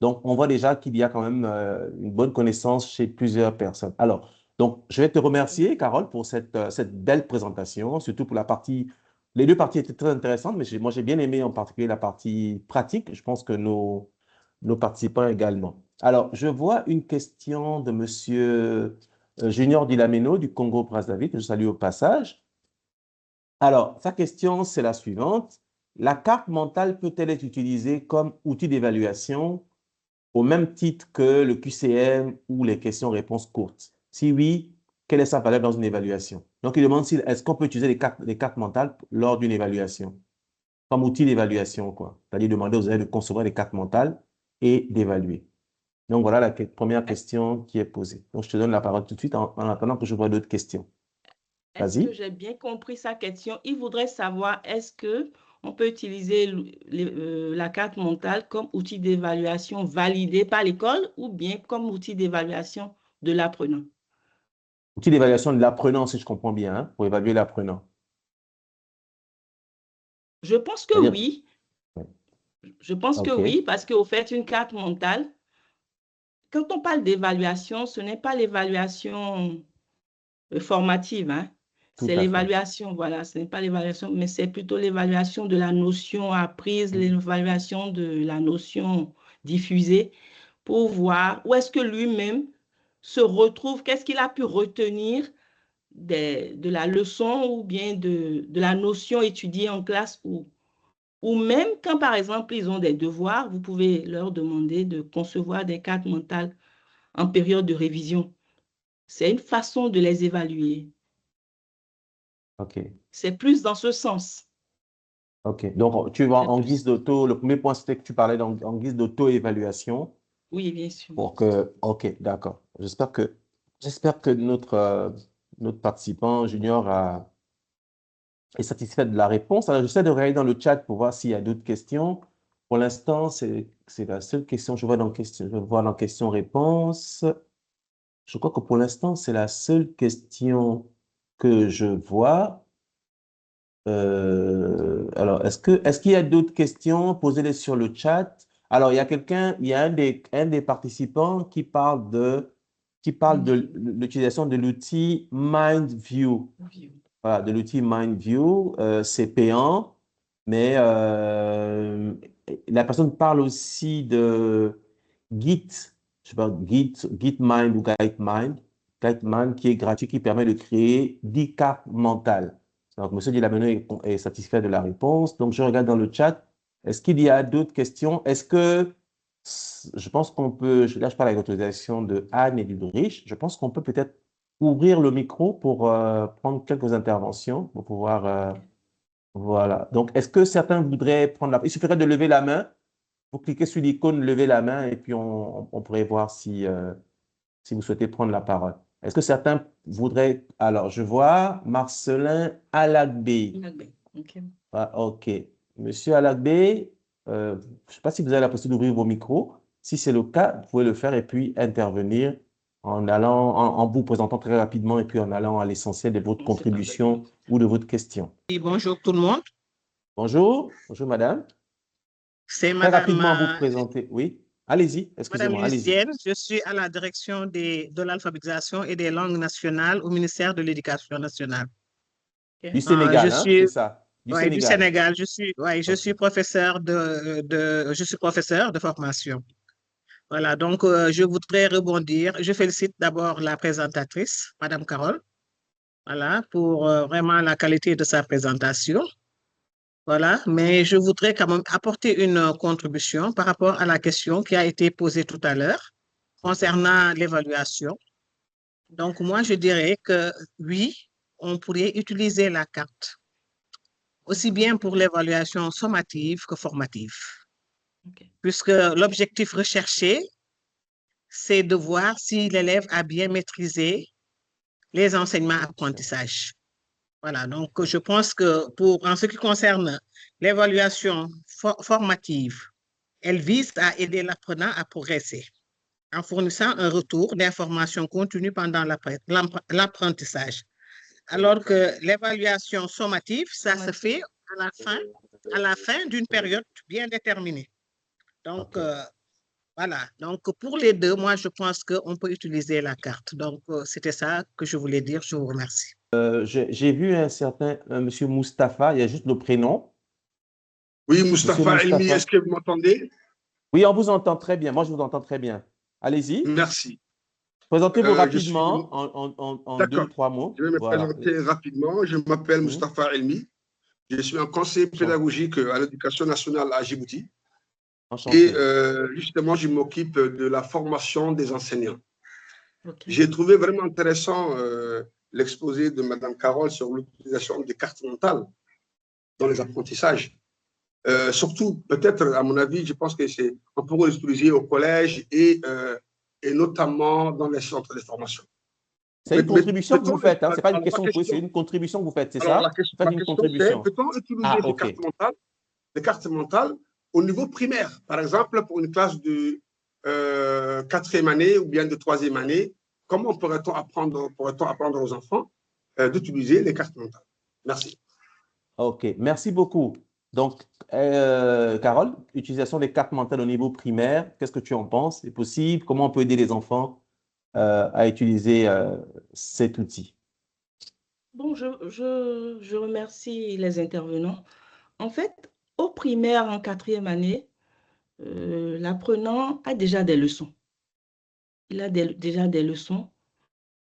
Donc, on voit déjà qu'il y a quand même une bonne connaissance chez plusieurs personnes. Alors, donc, je vais te remercier, Carole, pour cette belle présentation, surtout pour les deux parties étaient très intéressantes, mais moi, j'ai bien aimé en particulier la partie pratique. Je pense que nos participants également. Alors, je vois une question de Monsieur Junior Dilameno du Congo-Brazzaville, que je salue au passage. Alors, sa question, c'est la suivante. la carte mentale peut-elle être utilisée comme outil d'évaluation au même titre que le QCM ou les questions-réponses courtes? Si oui, quelle est sa valeur dans une évaluation? Donc, il demande si, est-ce qu'on peut utiliser les cartes mentales lors d'une évaluation, comme outil d'évaluation, quoi. C'est-à-dire demander aux élèves de concevoir des cartes mentales et d'évaluer. Donc, voilà la première question qui est posée. Donc, je te donne la parole tout de suite en attendant que je vois d'autres questions. Est-ce que Vas-y. j'ai bien compris sa question? Il voudrait savoir, est-ce qu'on peut utiliser la carte mentale comme outil d'évaluation validé par l'école ou bien comme outil d'évaluation de l'apprenant? Outil d'évaluation de l'apprenant, si je comprends bien, hein, pour évaluer l'apprenant. Je pense que C'est-à-dire, oui. ouais. Je pense que OK, oui, parce qu'au fait, une carte mentale, quand on parle d'évaluation, ce n'est pas l'évaluation formative, hein. tout C'est à fait. l'évaluation, voilà, ce n'est pas l'évaluation, mais c'est plutôt l'évaluation de la notion apprise, l'évaluation de la notion diffusée pour voir où est-ce que lui-même se retrouve, qu'est-ce qu'il a pu retenir de la leçon ou bien de la notion étudiée en classe ou même quand, par exemple, ils ont des devoirs, vous pouvez leur demander de concevoir des cartes mentales en période de révision. C'est une façon de les évaluer. OK. C'est plus dans ce sens. OK. Donc, tu vas C'est en plus. guise d'auto, le premier point, c'était que tu parlais en guise d'auto-évaluation Oui, bien sûr. pour que, OK, d'accord. J'espère que notre participant junior est satisfait de la réponse. Alors, j'essaie de regarder dans le chat pour voir s'il y a d'autres questions. Pour l'instant, c'est la seule question. Je vois dans question-réponse. Je crois que pour l'instant, c'est la seule question que je vois. Alors, est-ce qu'il y a d'autres questions? Posez-les sur le chat. Alors, il y a un des participants qui parle de l'utilisation de l'outil MindView. Voilà, de l'outil MindView. C'est payant, mais la personne parle aussi de Git, je sais pas, Gitmind ou GuideMind qui est gratuit, qui permet de créer 10 cartes mentales. Donc, M. Dilameno est satisfait de la réponse. Donc, je regarde dans le chat. Est-ce qu'il y a d'autres questions? Je pense qu'on peut, là, je parle avec l'autorisation de Anne et d'Ulrich, je pense qu'on peut peut-être ouvrir le micro pour prendre quelques interventions, pour pouvoir, voilà. Donc, est-ce que certains voudraient prendre la parole? Il suffirait de lever la main. Vous cliquez sur l'icône, levez la main et puis on pourrait voir si vous souhaitez prendre la parole. Est-ce que certains voudraient... Alors, je vois Marcelin Alagbe. Okay. Ah, OK. Monsieur Alagbe, je ne sais pas si vous avez la possibilité d'ouvrir vos micros. Si c'est le cas, vous pouvez le faire et puis intervenir en vous présentant très rapidement et puis en allant à l'essentiel de votre contribution ou de votre question. Oui, bonjour tout le monde. Bonjour. Bonjour, madame. C'est Très madame, rapidement, vous présenter. Oui, allez-y, madame excusez-moi, allez-y. Lucienne. Je suis à la direction de l'alphabétisation et des langues nationales au ministère de l'Éducation nationale. Du Je Sénégal, hein, c'est suis ça? Du du Sénégal. Sénégal. Je OK. suis professeur je suis professeur de formation. Voilà, donc je voudrais rebondir. Je félicite d'abord la présentatrice, madame Carole, voilà, pour vraiment la qualité de sa présentation. Voilà, mais je voudrais quand même apporter une contribution par rapport à la question qui a été posée tout à l'heure concernant l'évaluation. Donc, moi, je dirais que oui, on pourrait utiliser la carte aussi bien pour l'évaluation sommative que formative, puisque l'objectif recherché, c'est de voir si l'élève a bien maîtrisé les enseignements-apprentissages. Voilà, donc je pense que en ce qui concerne l'évaluation formative, elle vise à aider l'apprenant à progresser en fournissant un retour d'informations continues pendant l'apprentissage. Alors que l'évaluation sommative, ça se fait à la fin d'une période bien déterminée. Donc, voilà. Donc, pour les deux, moi, je pense qu'on peut utiliser la carte. Donc, c'était ça que je voulais dire. Je vous remercie. J'ai vu un certain monsieur Mustapha, il y a juste le prénom. Oui, Monsieur Mustapha Elmi, Mustapha. est-ce que vous m'entendez? Oui, on vous entend très bien. Moi, je vous entends très bien. Allez-y. Merci. Présentez-vous Je suis... rapidement en deux ou D'accord. trois mots. Je vais me Voilà. présenter rapidement. Je m'appelle Mustapha Elmi. Je suis un conseiller pédagogique à l'éducation nationale à Djibouti. Enchanté. Et justement, je m'occupe de la formation des enseignants. Ok. J'ai trouvé vraiment intéressant l'exposé de Mme Carole sur l'utilisation des cartes mentales dans les apprentissages. Surtout, peut-être, à mon avis, je pense qu'on pourrait l'utiliser au collège et notamment dans les centres de formation. C'est une contribution que vous faites, hein? Ce n'est pas une Alors, question la que vous posez, c'est question, une contribution que vous faites, c'est alors, ça? la Vous question, faites ma une question, c'est contribution. peut-on utiliser Ah, les OK. cartes mentales au niveau primaire, par exemple, pour une classe de 4e année ou bien de 3e année, comment pourrait-on apprendre aux enfants d'utiliser les cartes mentales? Merci. OK, merci beaucoup. Donc, Carole, utilisation des cartes mentales au niveau primaire, qu'est-ce que tu en penses? C'est possible? Comment on peut aider les enfants à utiliser cet outil? Bon, je remercie les intervenants. En fait, au primaire, en 4e année, l'apprenant a déjà des leçons. Il a déjà des leçons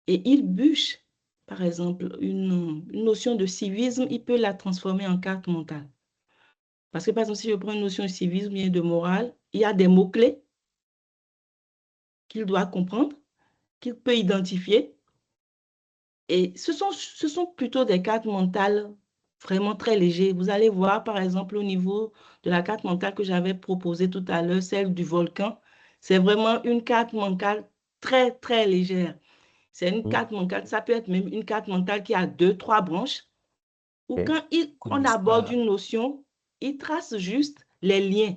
et il bûche, par exemple, une notion de civisme, il peut la transformer en carte mentale. Parce que, par exemple, si je prends une notion de civisme et de morale, il y a des mots-clés qu'il doit comprendre, qu'il peut identifier. Et ce sont plutôt des cartes mentales vraiment très légères. Vous allez voir, par exemple, au niveau de la carte mentale que j'avais proposée tout à l'heure, celle du volcan, c'est vraiment une carte mentale très, très légère. C'est une carte mentale, ça peut être même une carte mentale qui a 2, 3 branches, où OK. quand on aborde une notion, il trace juste les liens.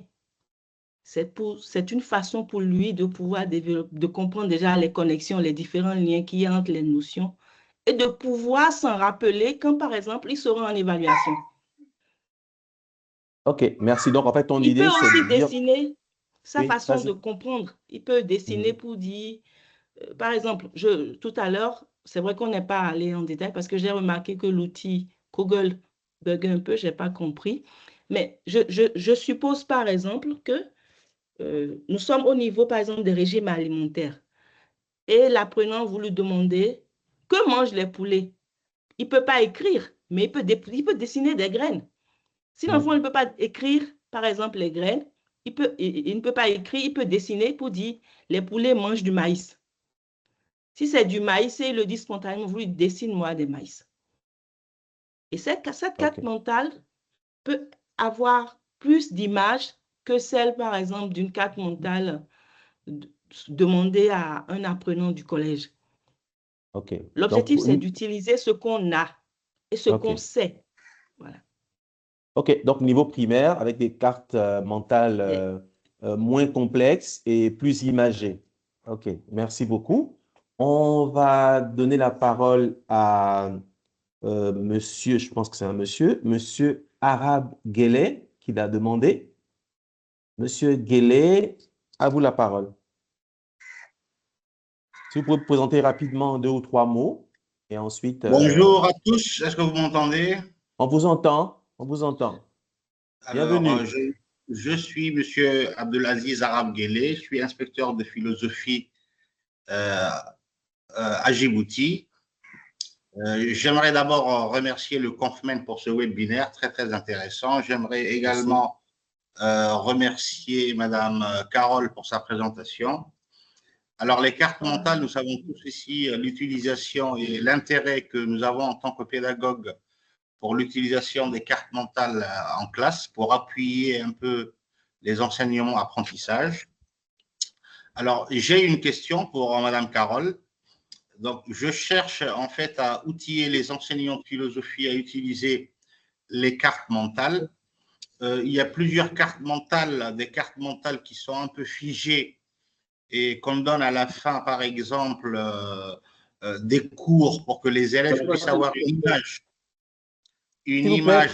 C'est une façon pour lui de pouvoir de comprendre déjà les connexions, les différents liens qu'il y a entre les notions et de pouvoir s'en rappeler quand, par exemple, il sera en évaluation. OK, merci. Donc, en fait, ton Il peut idée, c'est aussi de dire… dessiner sa Oui, façon de vas-y. comprendre. Il peut dessiner pour dire, par exemple, tout à l'heure, c'est vrai qu'on n'est pas allé en détail parce que j'ai remarqué que l'outil Google bug un peu, je n'ai pas compris. Mais je suppose, par exemple, que nous sommes au niveau, par exemple, des régimes alimentaires. Et l'apprenant vous lui demander que mangent les poulets. Il ne peut pas écrire, mais il peut dessiner des graines. Si l'enfant ne peut pas écrire, par exemple, les graines, il ne peut pas écrire, il peut dessiner pour dire les poulets mangent du maïs. Si c'est du maïs, il le dit spontanément, vous lui dessine-moi des maïs. Et cette carte mentale peut avoir plus d'images que celle, par exemple, d'une carte mentale demandée à un apprenant du collège. OK. L'objectif, c'est d'utiliser ce qu'on a et ce qu'on sait. Voilà. OK. Donc, niveau primaire, avec des cartes mentales moins complexes et plus imagées. OK. Merci beaucoup. On va donner la parole à monsieur, je pense que c'est un monsieur Arab Guélé qui l'a demandé. Monsieur Guélé, à vous la parole. Si vous pouvez vous présenter rapidement 2 ou 3 mots et ensuite… Bonjour à tous, est-ce que vous m'entendez? On vous entend, on vous entend. Alors, Bienvenue. je suis monsieur Abdelaziz Arab Guélé, je suis inspecteur de philosophie à Djibouti. J'aimerais d'abord remercier le Confmen pour ce webinaire très, très intéressant. J'aimerais également remercier Madame Carole pour sa présentation. Alors, les cartes mentales, nous savons tous ici l'utilisation et l'intérêt que nous avons en tant que pédagogue pour l'utilisation des cartes mentales en classe pour appuyer un peu les enseignements apprentissage. Alors, j'ai une question pour Madame Carole. Donc, je cherche en fait à outiller les enseignants de philosophie à utiliser les cartes mentales. Il y a plusieurs cartes mentales, des cartes mentales qui sont un peu figées et qu'on donne à la fin, par exemple, des cours pour que les élèves puissent avoir une image. S'il vous plaît,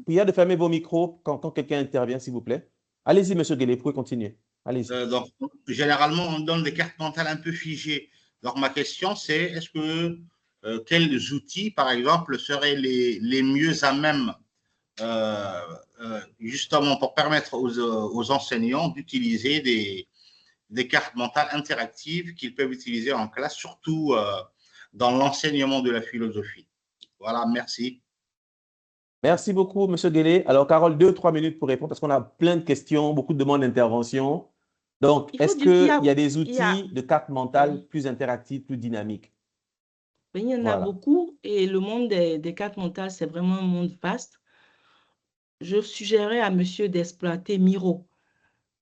prière de fermer vos micros quand quelqu'un intervient, s'il vous plaît. Allez-y, monsieur Guélé, vous pouvez continuer. Allez-y. Donc, généralement, on donne des cartes mentales un peu figées. Donc, ma question, c'est est-ce que quels outils, par exemple, seraient les mieux à même, justement, pour permettre aux enseignants d'utiliser des cartes mentales interactives qu'ils peuvent utiliser en classe, surtout dans l'enseignement de la philosophie. Voilà, merci. Merci beaucoup, M. Guélé. Alors, Carole, 2-3 minutes pour répondre parce qu'on a plein de questions, beaucoup de demandes d'intervention. Donc, Il faut est-ce dire qu'il qu'il y a des il y a- outils de carte mentale plus interactifs, plus dynamiques? oui, il y en a Voilà. beaucoup et le monde des cartes mentales, c'est vraiment un monde vaste. Je suggérerais à monsieur d'exploiter Miro.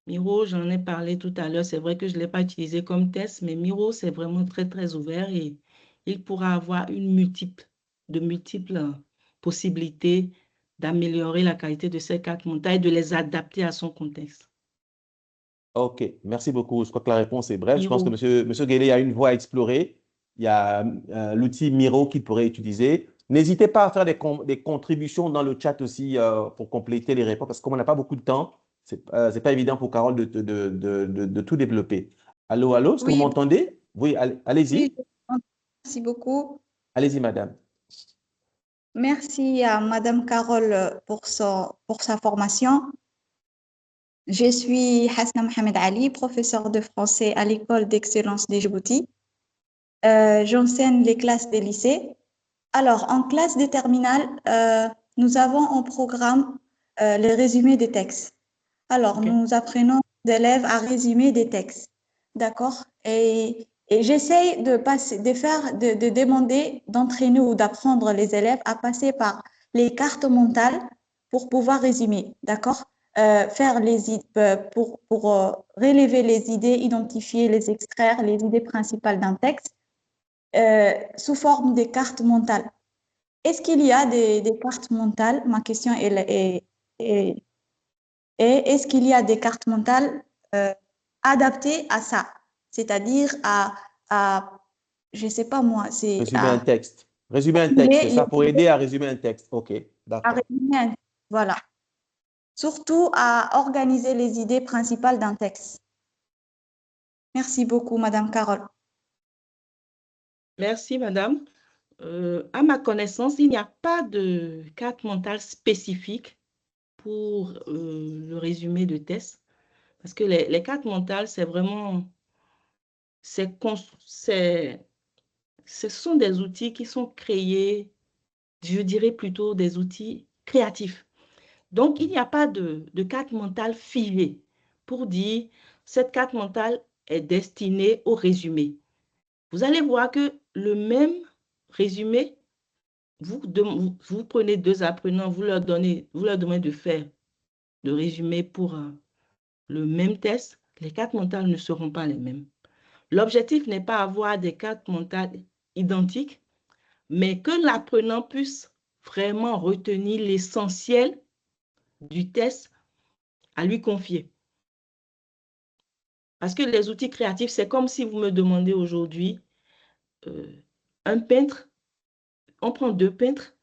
Miro, j'en ai parlé tout à l'heure. C'est vrai que je ne l'ai pas utilisé comme test, mais Miro, c'est vraiment très, très ouvert et il pourra avoir de multiples possibilités d'améliorer la qualité de ces cartes mentales et de les adapter à son contexte. OK, merci beaucoup. Je crois que la réponse est brève. Je pense que Miro. monsieur Guélé a une voie à explorer. Il y a l'outil Miro qu'il pourrait utiliser. N'hésitez pas à faire des contributions dans le chat aussi pour compléter les réponses, parce que comme on n'a pas beaucoup de temps, ce n'est pas évident pour Carole de tout développer. Allô, allô, est-ce que vous Oui, m'entendez? Oui, oui, allez-y. merci beaucoup. Allez-y, madame. Merci à Madame Carole pour sa formation. Je suis Hasna Mohamed Ali, professeure de français à l'école d'excellence de Djibouti. J'enseigne les classes des lycées. Alors, en classe de terminale, nous avons en programme le résumé des textes. Alors, Ok. nous apprenons aux élèves à résumer des textes. D'accord? Et j'essaye de demander, d'entraîner ou d'apprendre les élèves à passer par les cartes mentales pour pouvoir résumer. D'accord? Pour relever les idées, identifier, les extraire, les idées principales d'un texte sous forme de cartes mentales. Est-ce qu'il y a des cartes mentales? Ma question est est-ce qu'il y a des cartes mentales adaptées à ça? C'est-à-dire je ne sais pas moi, c'est Résumer un texte. Résumer un texte, c'est formuler ça, pour les idées, aider à résumer un texte. OK, à d'accord. résumer voilà. Surtout à organiser les idées principales d'un texte. Merci beaucoup, Madame Carole. Merci, madame. À ma connaissance, il n'y a pas de carte mentale spécifique pour le résumé de test. Parce que les cartes mentales, c'est vraiment, ce sont des outils qui sont créés, je dirais plutôt des outils créatifs. Donc, il n'y a pas de carte mentale figée pour dire cette carte mentale est destinée au résumé. Vous allez voir que le même résumé, vous prenez deux apprenants, vous leur demandez de résumer pour le même test, les cartes mentales ne seront pas les mêmes. L'objectif n'est pas avoir des cartes mentales identiques, mais que l'apprenant puisse vraiment retenir l'essentiel du test à lui confier. Parce que les outils créatifs, c'est comme si vous me demandez aujourd'hui, un peintre, on prend deux peintres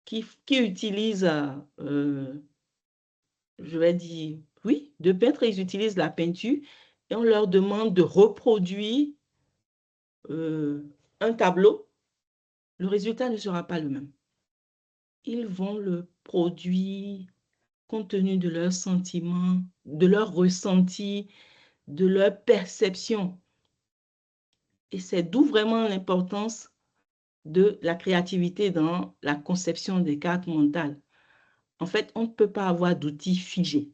qui utilisent, je vais dire, oui, deux peintres, ils utilisent la peinture et on leur demande de reproduire un tableau. Le résultat ne sera pas le même. Ils vont le produire compte tenu de leurs sentiments, de leurs ressentis, de leur perception. Et c'est d'où vraiment l'importance de la créativité dans la conception des cartes mentales. En fait, on ne peut pas avoir d'outils figés.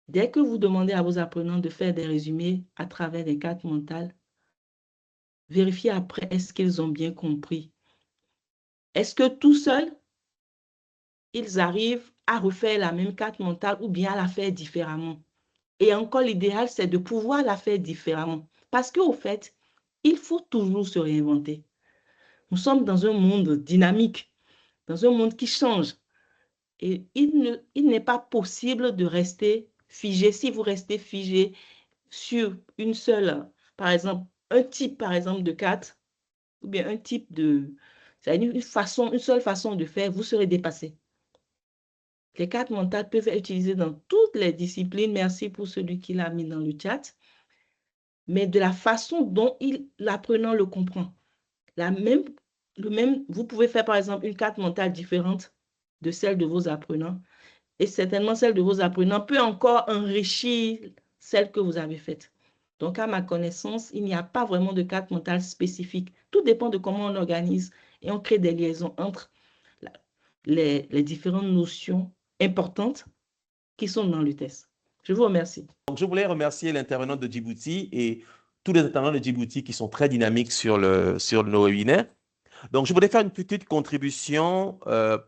Dès que vous demandez à vos apprenants de faire des résumés à travers des cartes mentales, vérifiez après, est-ce qu'ils ont bien compris? Est-ce que tout seul, ils arrivent à refaire la même carte mentale ou bien à la faire différemment? Et encore, l'idéal, c'est de pouvoir la faire différemment. Parce qu'au fait, il faut toujours se réinventer. Nous sommes dans un monde dynamique, dans un monde qui change. Et il n'est pas possible de rester figé. Si vous restez figé sur une seule, par exemple, un type, par exemple, de carte, ou bien un type de... C'est-à-dire une seule façon de faire, vous serez dépassé. Les cartes mentales peuvent être utilisées dans toutes les disciplines. Merci pour celui qui l'a mis dans le chat. Mais de la façon dont l'apprenant le comprend. Vous pouvez faire, par exemple, une carte mentale différente de celle de vos apprenants. Et certainement, celle de vos apprenants peut encore enrichir celle que vous avez faite. Donc, à ma connaissance, il n'y a pas vraiment de carte mentale spécifique. Tout dépend de comment on organise et on crée des liaisons entre les différentes notions importantes qui sont dans le test. Je vous remercie. Donc, je voulais remercier l'intervenant de Djibouti et tous les intervenants de Djibouti qui sont très dynamiques sur nos webinaires. Donc, je voulais faire une petite contribution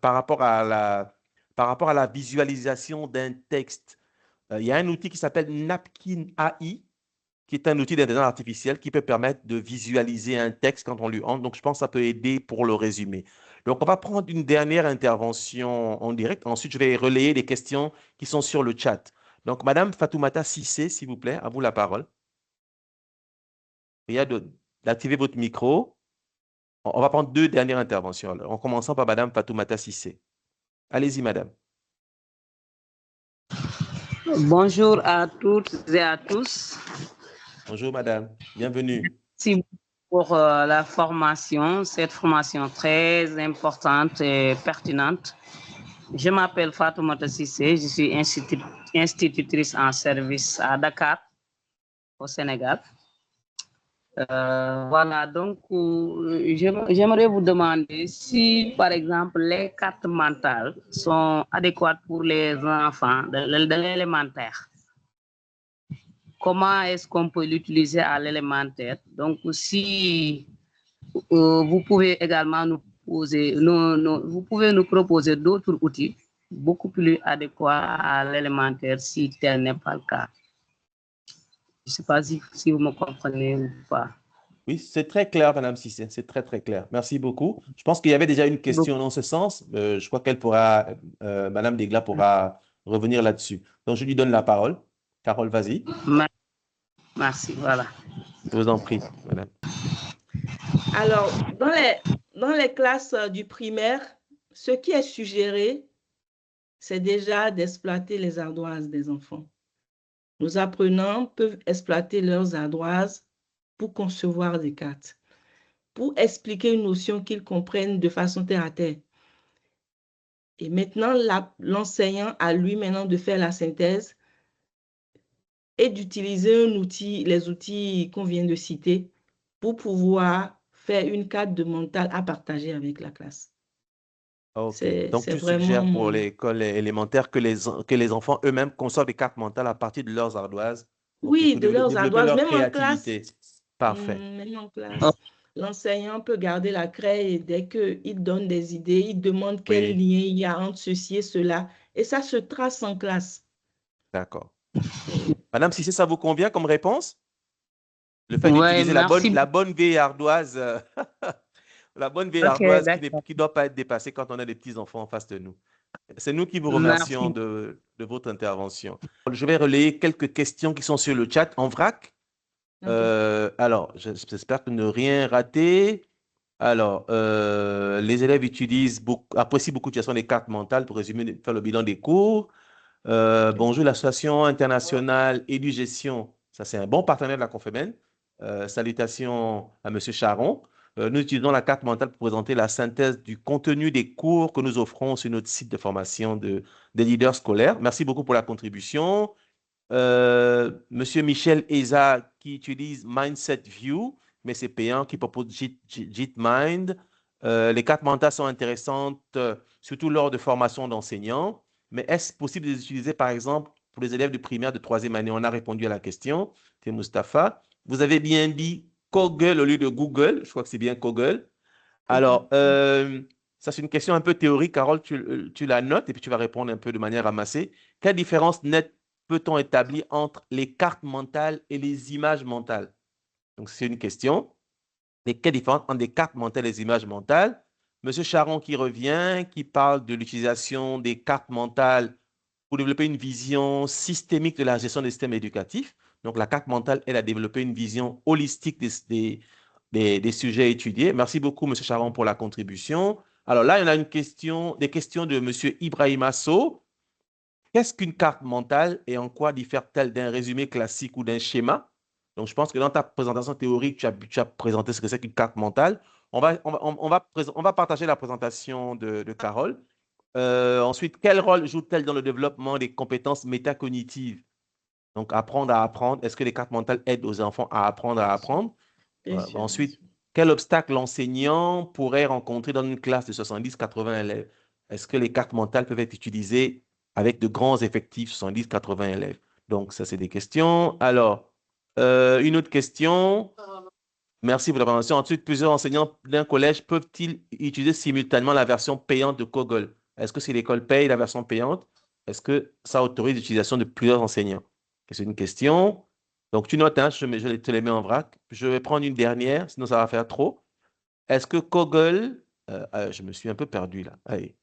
par rapport à la visualisation d'un texte. Il y a un outil qui s'appelle Napkin AI, qui est un outil d'intelligence artificielle qui peut permettre de visualiser un texte quand on lui entre. Donc, je pense que ça peut aider pour le résumé. Donc, on va prendre une dernière intervention en direct. Ensuite, je vais relayer les questions qui sont sur le chat. Donc, Madame Fatoumata Cissé, s'il vous plaît, à vous la parole. Il y a d'activer votre micro. On va prendre 2 dernières interventions, en commençant par Madame Fatoumata Cissé. Allez-y, Madame. Bonjour à toutes et à tous. Bonjour, Madame. Bienvenue. Merci pour la formation, cette formation très importante et pertinente. Je m'appelle Fatoumata Cissé, je suis institutrice en service à Dakar, au Sénégal. Voilà, donc j'aimerais vous demander si, par exemple, les cartes mentales sont adéquates pour les enfants de l'élémentaire. Comment est-ce qu'on peut l'utiliser à l'élémentaire? Donc, si vous pouvez également nous proposer d'autres outils beaucoup plus adéquats à l'élémentaire si tel n'est pas le cas. Je ne sais pas si vous me comprenez ou pas. Oui, c'est très clair, Madame Cissé, c'est très, très clair. Merci beaucoup. Je pense qu'il y avait déjà une question dans ce sens. Je crois qu'elle pourra, Madame Degla pourra revenir là-dessus. Donc, je lui donne la parole. Carole, vas-y. Merci, voilà. Je vous en prie, Madame. Alors, dans les classes du primaire, ce qui est suggéré, c'est déjà d'exploiter les ardoises des enfants. Nos apprenants peuvent exploiter leurs ardoises pour concevoir des cartes, pour expliquer une notion qu'ils comprennent de façon terre à terre. Et maintenant, l'enseignant a lui maintenant de faire la synthèse et d'utiliser les outils qu'on vient de citer pour pouvoir faire une carte de mental à partager avec la classe. OK. Donc, tu suggères pour l'école élémentaire que les enfants eux-mêmes conçoivent des cartes mentales à partir de leurs ardoises. Oui, de leurs ardoises, leur même en créativité. classe. Parfait. Même en classe. L'enseignant peut garder la craie et dès qu'il donne des idées, il demande quel lien il y a entre ceci et cela. Et ça se trace en classe. D'accord. Madame Cissé, ça vous convient comme réponse? Le fait d'utiliser la bonne vieille ardoise, la bonne vieille ardoise qui ne doit pas être dépassée quand on a des petits-enfants en face de nous. C'est nous qui vous remercions de votre intervention. Je vais relayer quelques questions qui sont sur le chat en vrac. Alors, j'espère que ne rien rater. Alors, les élèves apprécient beaucoup d'utilisation des cartes mentales pour résumer, faire le bilan des cours. Bonjour, l'Association internationale Édugestion. Ça, c'est un bon partenaire de la Confémen. Salutations à M. Charon. Nous utilisons la carte mentale pour présenter la synthèse du contenu des cours que nous offrons sur notre site de formation des leaders scolaires. Merci beaucoup pour la contribution. Monsieur Michel Eza qui utilise Mindset View, mais c'est payant, qui propose JitMind. Les cartes mentales sont intéressantes, surtout lors de formation d'enseignants. Mais est-ce possible de les utiliser, par exemple, pour les élèves de primaire de 3e année? On a répondu à la question. C'est Mustapha. Vous avez bien dit Kogel au lieu de Google. Je crois que c'est bien Kogel. Alors, ça, c'est une question un peu théorique. Carole, tu la notes et puis tu vas répondre un peu de manière ramassée. Quelle différence nette peut-on établir entre les cartes mentales et les images mentales? Donc, c'est une question. Et quelle différence entre les cartes mentales et les images mentales? Monsieur Charon qui revient, qui parle de l'utilisation des cartes mentales pour développer une vision systémique de la gestion des systèmes éducatifs. Donc, la carte mentale, elle a développé une vision holistique des sujets étudiés. Merci beaucoup, monsieur Charon, pour la contribution. Alors là, il y en a des questions de monsieur Ibrahima Sow. Qu'est-ce qu'une carte mentale et en quoi diffère-t-elle d'un résumé classique ou d'un schéma? Donc, je pense que dans ta présentation théorique, tu as présenté ce que c'est qu'une carte mentale. On va partager la présentation de Carole. Ensuite, quel rôle joue-t-elle dans le développement des compétences métacognitives? Donc, apprendre à apprendre. Est-ce que les cartes mentales aident aux enfants à apprendre à apprendre? Ensuite, quel obstacle l'enseignant pourrait rencontrer dans une classe de 70-80 élèves? Est-ce que les cartes mentales peuvent être utilisées avec de grands effectifs, 70-80 élèves? Donc, ça, c'est des questions. Alors, une autre question. Merci pour la présentation. Ensuite, plusieurs enseignants d'un collège peuvent-ils utiliser simultanément la version payante de Kaggle? Est-ce que si l'école paye la version payante, est-ce que ça autorise l'utilisation de plusieurs enseignants? C'est une question. Donc, tu notes, hein, je te les mets en vrac. Je vais prendre une dernière, sinon ça va faire trop. Est-ce que Kaggle, je me suis un peu perdu là. Allez.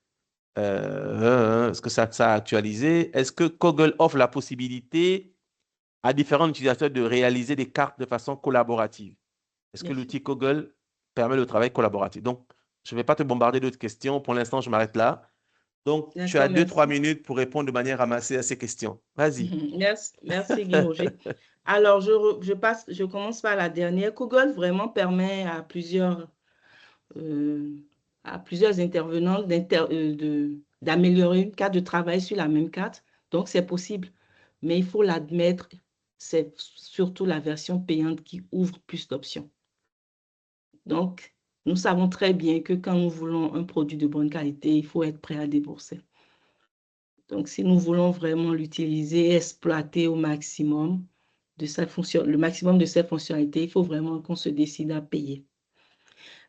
Est-ce que ça a actualisé? Est-ce que Kaggle offre la possibilité à différents utilisateurs de réaliser des cartes de façon collaborative? Est-ce que l'outil Kaggle permet le travail collaboratif? Donc, je ne vais pas te bombarder d'autres questions. Pour l'instant, je m'arrête là. Donc, tu as 2-3 minutes pour répondre de manière ramassée à ces questions. Vas-y. Merci Guy Roger. Alors, je commence par la dernière. Kaggle vraiment permet à plusieurs intervenants d'améliorer une carte de travail sur la même carte. Donc, c'est possible. Mais il faut l'admettre, c'est surtout la version payante qui ouvre plus d'options. Donc, nous savons très bien que quand nous voulons un produit de bonne qualité, il faut être prêt à débourser. Donc, si nous voulons vraiment l'utiliser, exploiter au maximum le maximum de ses fonctionnalités, il faut vraiment qu'on se décide à payer.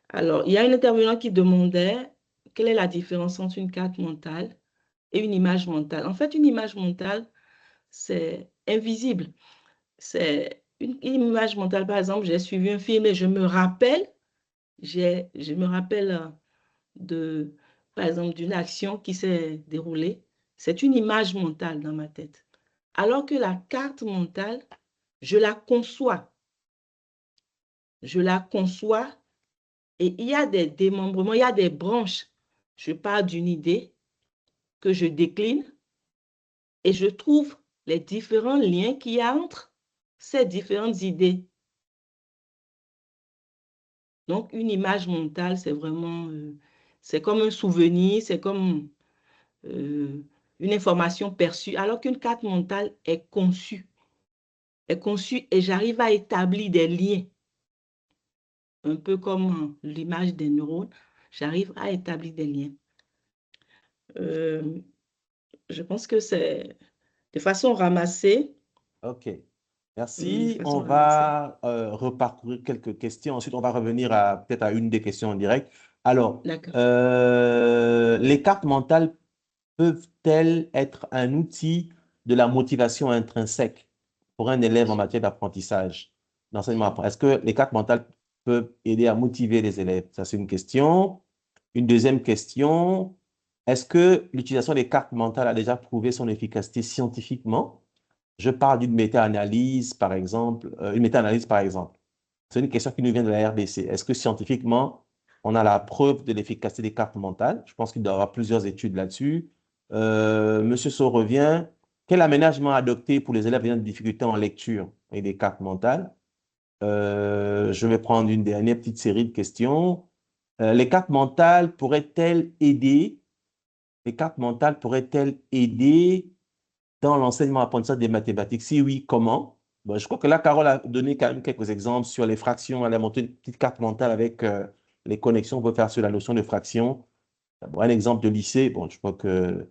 Alors, il y a un intervenant qui demandait quelle est la différence entre une carte mentale et une image mentale. En fait, une image mentale, c'est invisible. C'est une image mentale, par exemple, j'ai suivi un film et je me rappelle par exemple, d'une action qui s'est déroulée. C'est une image mentale dans ma tête. Alors que la carte mentale, je la conçois. Je la conçois et il y a des démembrements, il y a des branches. Je pars d'une idée que je décline et je trouve les différents liens qu'il y a entre ces différentes idées. Donc, une image mentale, c'est vraiment, c'est comme un souvenir, c'est comme une information perçue, alors qu'une carte mentale est conçue et j'arrive à établir des liens. Un peu comme l'image des neurones, j'arrive à établir des liens. Je pense que c'est de façon ramassée. OK. Merci. On va reparcourir quelques questions. Ensuite, on va revenir peut-être à une des questions en direct. Alors, les cartes mentales peuvent-elles être un outil de la motivation intrinsèque pour un élève en matière d'apprentissage, d'enseignement? Est-ce que les cartes mentales peuvent aider à motiver les élèves? Ça, c'est une question. Une deuxième question, est-ce que l'utilisation des cartes mentales a déjà prouvé son efficacité scientifiquement? Je parle d'une méta-analyse, par exemple. C'est une question qui nous vient de la RDC. Est-ce que scientifiquement, on a la preuve de l'efficacité des cartes mentales? Je pense qu'il doit y avoir plusieurs études là-dessus. Monsieur Sow revient. Quel aménagement adopter pour les élèves ayant des difficultés en lecture et des cartes mentales? Je vais prendre une dernière petite série de questions. Les cartes mentales pourraient-elles aider dans l'enseignement-apprentissage des mathématiques? Si oui, comment? Bon, je crois que là, Carole a donné quand même quelques exemples sur les fractions. Elle a montré une petite carte mentale avec les connexions qu'on peut faire sur la notion de fraction. Bon, un exemple de lycée, bon, je crois que...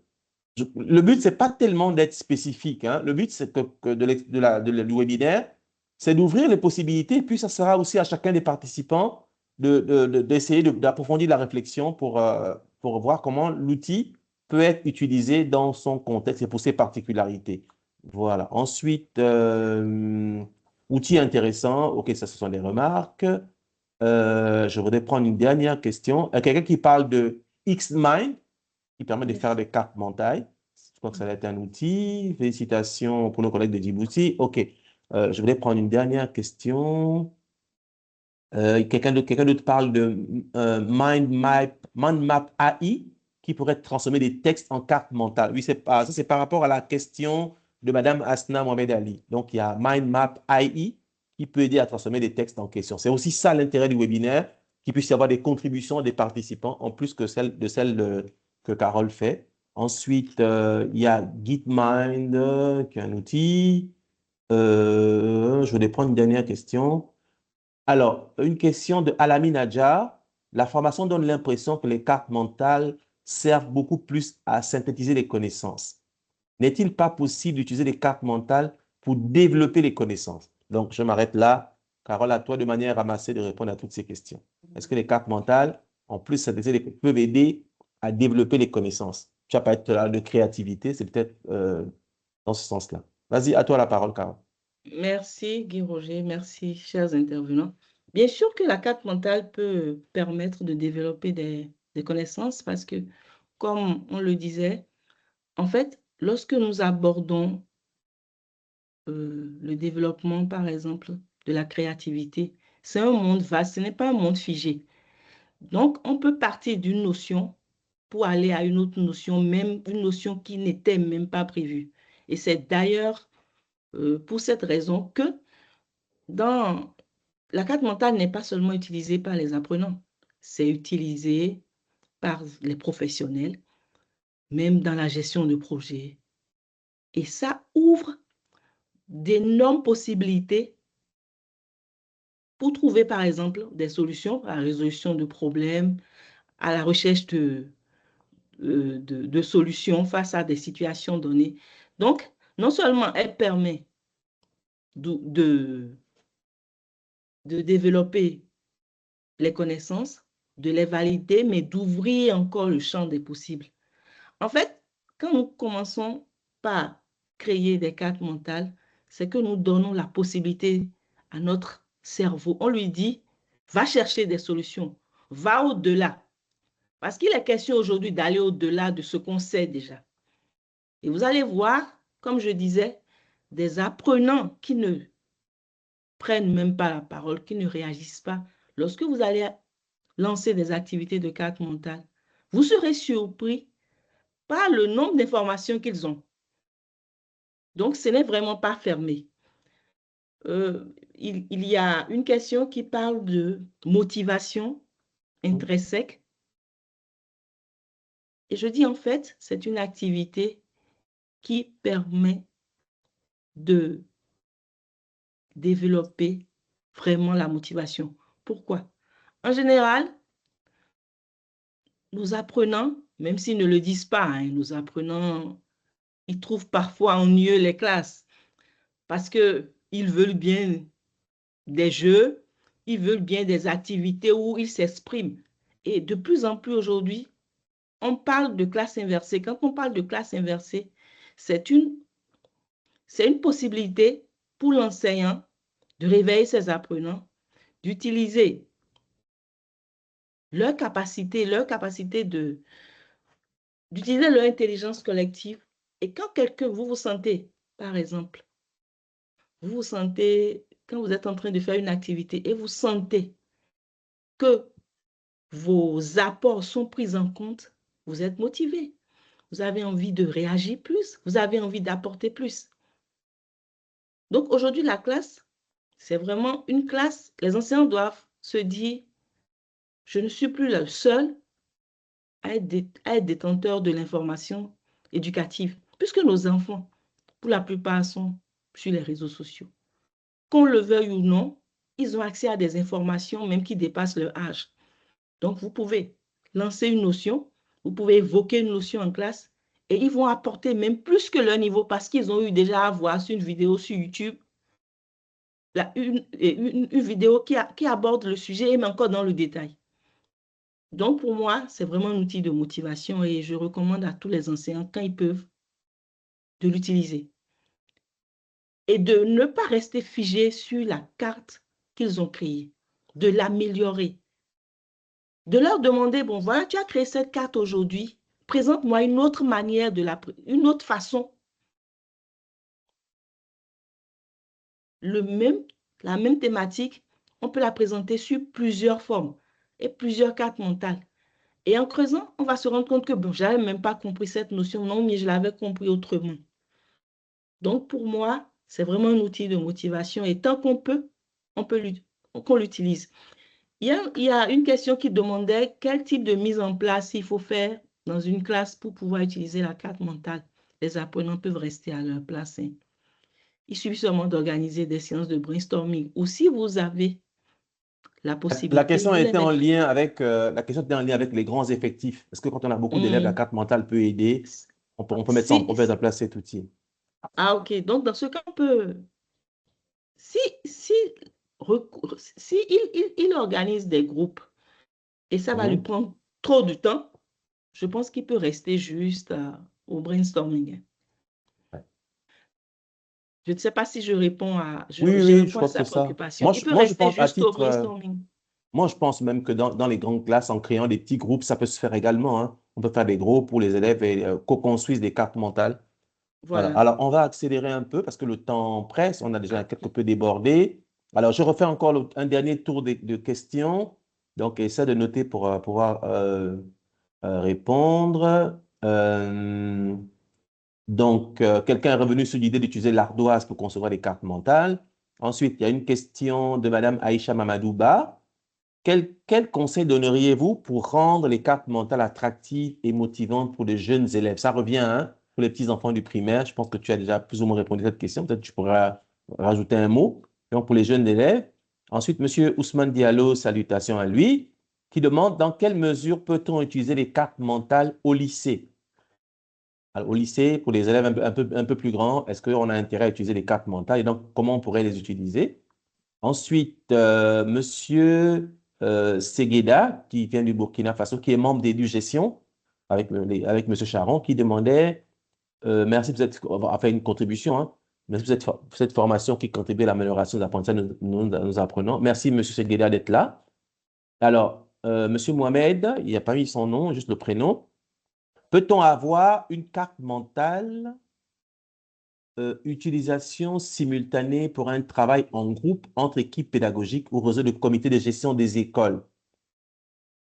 Le but, ce n'est pas tellement d'être spécifique, hein. Le but, c'est que du webinaire, c'est d'ouvrir les possibilités, puis ça sera aussi à chacun des participants d'essayer d'approfondir la réflexion pour voir comment l'outil peut être utilisé dans son contexte et pour ses particularités. Voilà. Ensuite, outils intéressants. OK, ça, ce sont des remarques. Je voudrais prendre une dernière question. Quelqu'un qui parle de Xmind, qui permet de faire des cartes mentales. Je crois que ça va être un outil. Félicitations pour nos collègues de Djibouti. OK. Je voulais prendre une dernière question. Quelqu'un d'autre parle de MindMap AI qui pourrait transformer des textes en cartes mentales. Oui, ça, c'est par rapport à la question de Mme Asna Mohamed Ali. Donc, il y a MindMap AI qui peut aider à transformer des textes en questions. C'est aussi ça l'intérêt du webinaire, qu'il puisse y avoir des contributions des participants en plus que celles que Carole fait. Ensuite, il y a Gitmind qui est un outil. Je voulais prendre une dernière question. Alors, une question de Alami Nadjar. La formation donne l'impression que les cartes mentales servent beaucoup plus à synthétiser les connaissances. N'est-il pas possible d'utiliser les cartes mentales pour développer les connaissances? Donc, je m'arrête là. Carole, à toi de manière ramassée de répondre à toutes ces questions. Est-ce que les cartes mentales, en plus, peuvent aider à développer les connaissances? Tu vas pas être là de créativité, c'est peut-être dans ce sens-là. Vas-y, à toi la parole, Carole. Merci Guy Roger, merci chers intervenants. Bien sûr que la carte mentale peut permettre de développer des connaissances parce que, comme on le disait, en fait, lorsque nous abordons le développement, par exemple, de la créativité, c'est un monde vaste, ce n'est pas un monde figé. Donc, on peut partir d'une notion pour aller à une autre notion, même une notion qui n'était même pas prévue. Et c'est d'ailleurs pour cette raison que la carte mentale n'est pas seulement utilisée par les apprenants, c'est utilisé par les professionnels, même dans la gestion de projets. Et ça ouvre d'énormes possibilités pour trouver, par exemple, des solutions à la résolution de problèmes, à la recherche de solutions face à des situations données. Donc, non seulement elle permet de développer les connaissances, de les valider, mais d'ouvrir encore le champ des possibles. En fait, quand nous commençons par créer des cartes mentales, c'est que nous donnons la possibilité à notre cerveau. On lui dit, va chercher des solutions, va au-delà. Parce qu'il est question aujourd'hui d'aller au-delà de ce qu'on sait déjà. Et vous allez voir, comme je disais, des apprenants qui ne prennent même pas la parole, qui ne réagissent pas. Lorsque vous allez lancer des activités de carte mentale, vous serez surpris par le nombre d'informations qu'ils ont. Donc, ce n'est vraiment pas fermé. Il y a une question qui parle de motivation intrinsèque. Et je dis en fait, c'est une activité qui permet de développer vraiment la motivation. Pourquoi? En général, nos apprenants, même s'ils ne le disent pas, hein, nos apprenants, ils trouvent parfois ennuyeux les classes parce qu'ils veulent bien des jeux, ils veulent bien des activités où ils s'expriment. Et de plus en plus aujourd'hui, on parle de classe inversée. Quand on parle de classe inversée, c'est une possibilité pour l'enseignant de réveiller ses apprenants, d'utiliser leur capacité d'utiliser leur intelligence collective. Et quand vous vous sentez, par exemple, quand vous êtes en train de faire une activité et vous sentez que vos apports sont pris en compte, vous êtes motivé. Vous avez envie de réagir plus, vous avez envie d'apporter plus. Donc aujourd'hui, la classe, c'est vraiment une classe. Les enseignants doivent se dire, je ne suis plus le seul à être détenteur de l'information éducative, puisque nos enfants, pour la plupart, sont sur les réseaux sociaux. Qu'on le veuille ou non, ils ont accès à des informations même qui dépassent leur âge. Donc, vous pouvez lancer une notion, vous pouvez évoquer une notion en classe et ils vont apporter même plus que leur niveau parce qu'ils ont eu déjà à voir sur une vidéo sur YouTube, une vidéo qui aborde le sujet et même encore dans le détail. Donc, pour moi, c'est vraiment un outil de motivation et je recommande à tous les enseignants, quand ils peuvent, de l'utiliser. Et de ne pas rester figé sur la carte qu'ils ont créée, de l'améliorer. De leur demander, bon, voilà, tu as créé cette carte aujourd'hui, présente-moi une autre manière, une autre façon. La même thématique, on peut la présenter sur plusieurs formes et plusieurs cartes mentales. Et en creusant, on va se rendre compte que, bon, je n'avais même pas compris cette notion, non, mais je l'avais compris autrement. Donc, pour moi, c'est vraiment un outil de motivation et tant qu'on peut, qu'on l'utilise. Il y a une question qui demandait quel type de mise en place il faut faire dans une classe pour pouvoir utiliser la carte mentale. Les apprenants peuvent rester à leur place. Hein. Il suffit seulement d'organiser des séances de brainstorming. Ou si vous avez la La possibilité question de les était en mettre. lien avec, la question était en lien avec les grands effectifs. Est-ce que quand on a beaucoup d'élèves, la carte mentale peut aider? On peut mettre ça, on peut mettre en place cet outil. Ah, ok. Donc, dans ce cas, on peut... Si il organise des groupes et ça va lui prendre trop de temps, je pense qu'il peut rester juste au brainstorming. Ouais. Je ne sais pas si je réponds à, Oui, je oui, je réponds à pense que sa ça. préoccupation. Il peut Moi, je rester pense à juste au titre, brainstorming. moi, je pense même que dans les grandes classes, en créant des petits groupes, ça peut se faire également, hein. On peut faire des groupes pour les élèves et co-construire des cartes mentales. Voilà. Voilà. Alors, on va accélérer un peu parce que le temps presse. On a déjà quelque peu débordé. Alors, je refais encore un dernier tour de questions. Donc, essaie de noter pour pouvoir répondre. Donc, quelqu'un est revenu sur l'idée d'utiliser l'ardoise pour concevoir des cartes mentales. Ensuite, il y a une question de Madame Aïcha Mamadouba. Quel conseil donneriez-vous pour rendre les cartes mentales attractives et motivantes pour les jeunes élèves? Ça revient, hein, pour les petits-enfants du primaire. Je pense que tu as déjà plus ou moins répondu à cette question. Peut-être que tu pourras rajouter un mot. Donc, pour les jeunes élèves. Ensuite, M. Ousmane Diallo, salutations à lui, qui demande dans quelle mesure peut-on utiliser les cartes mentales au lycée? Alors, au lycée, pour les élèves un peu plus grands, est-ce qu'on a intérêt à utiliser les cartes mentales et donc comment on pourrait les utiliser? Ensuite, Monsieur Segueda, qui vient du Burkina Faso, qui est membre d'EduGestion, avec Monsieur Charon, qui demandait, merci on va faire une contribution, hein, merci pour cette formation qui contribue à l'amélioration de l'apprentissage de nos apprenants. Merci Monsieur Segueda d'être là. Alors, Monsieur Mohamed, il n'y a pas mis son nom, juste le prénom. Peut-on avoir une carte mentale utilisation simultanée pour un travail en groupe entre équipes pédagogiques ou réseau de comités de gestion des écoles?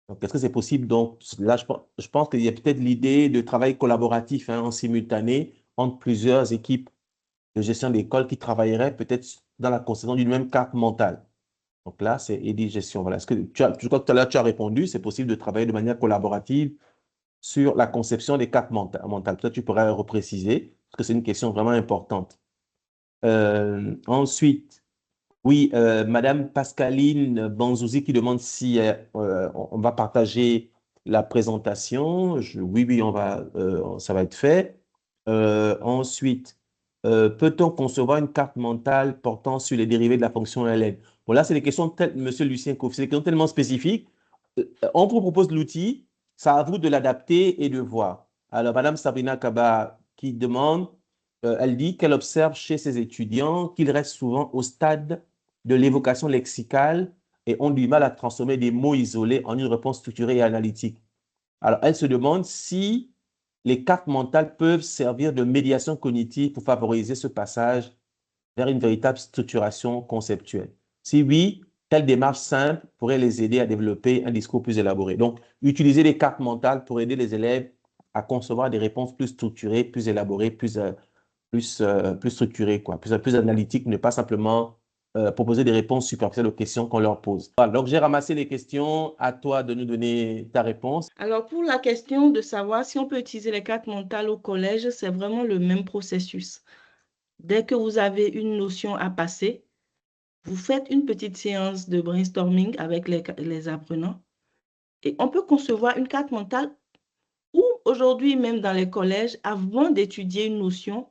Donc, est-ce que c'est possible? Donc, là, je pense qu'il y a peut-être l'idée de travail collaboratif, hein, en simultané entre plusieurs équipes de gestion d'école qui travailleraient peut-être dans la conception d'une même carte mentale. Donc là, c'est EduGestion. Voilà. Est-ce que je crois que tout à l'heure, tu as répondu, c'est possible de travailler de manière collaborative sur la conception des cartes mentales. Peut-être tu pourrais repréciser, parce que c'est une question vraiment importante. Ensuite, oui, Madame Pascaline Banzouzi qui demande si on va partager la présentation. Oui, ça va être fait. Ensuite, peut-on concevoir une carte mentale portant sur les dérivés de la fonction ln? Bon, là, c'est des questions, Monsieur Lucien Kouf, c'est des questions tellement spécifiques. On vous propose l'outil, c'est à vous de l'adapter et de voir. Alors, Madame Sabrina Kaba qui demande, elle dit qu'elle observe chez ses étudiants qu'ils restent souvent au stade de l'évocation lexicale et ont du mal à transformer des mots isolés en une réponse structurée et analytique. Alors, elle se demande si les cartes mentales peuvent servir de médiation cognitive pour favoriser ce passage vers une véritable structuration conceptuelle. Si oui, telle démarche simple pourrait les aider à développer un discours plus élaboré. Donc, utiliser les cartes mentales pour aider les élèves à concevoir des réponses plus structurées, plus élaborées, plus structurées, quoi, plus analytiques, ne pas simplement proposer des réponses superficielles aux questions qu'on leur pose. Voilà, donc j'ai ramassé les questions, à toi de nous donner ta réponse. Alors, pour la question de savoir si on peut utiliser les cartes mentales au collège, c'est vraiment le même processus. Dès que vous avez une notion à passer, vous faites une petite séance de brainstorming avec les apprenants et on peut concevoir une carte mentale ou aujourd'hui, même dans les collèges, avant d'étudier une notion,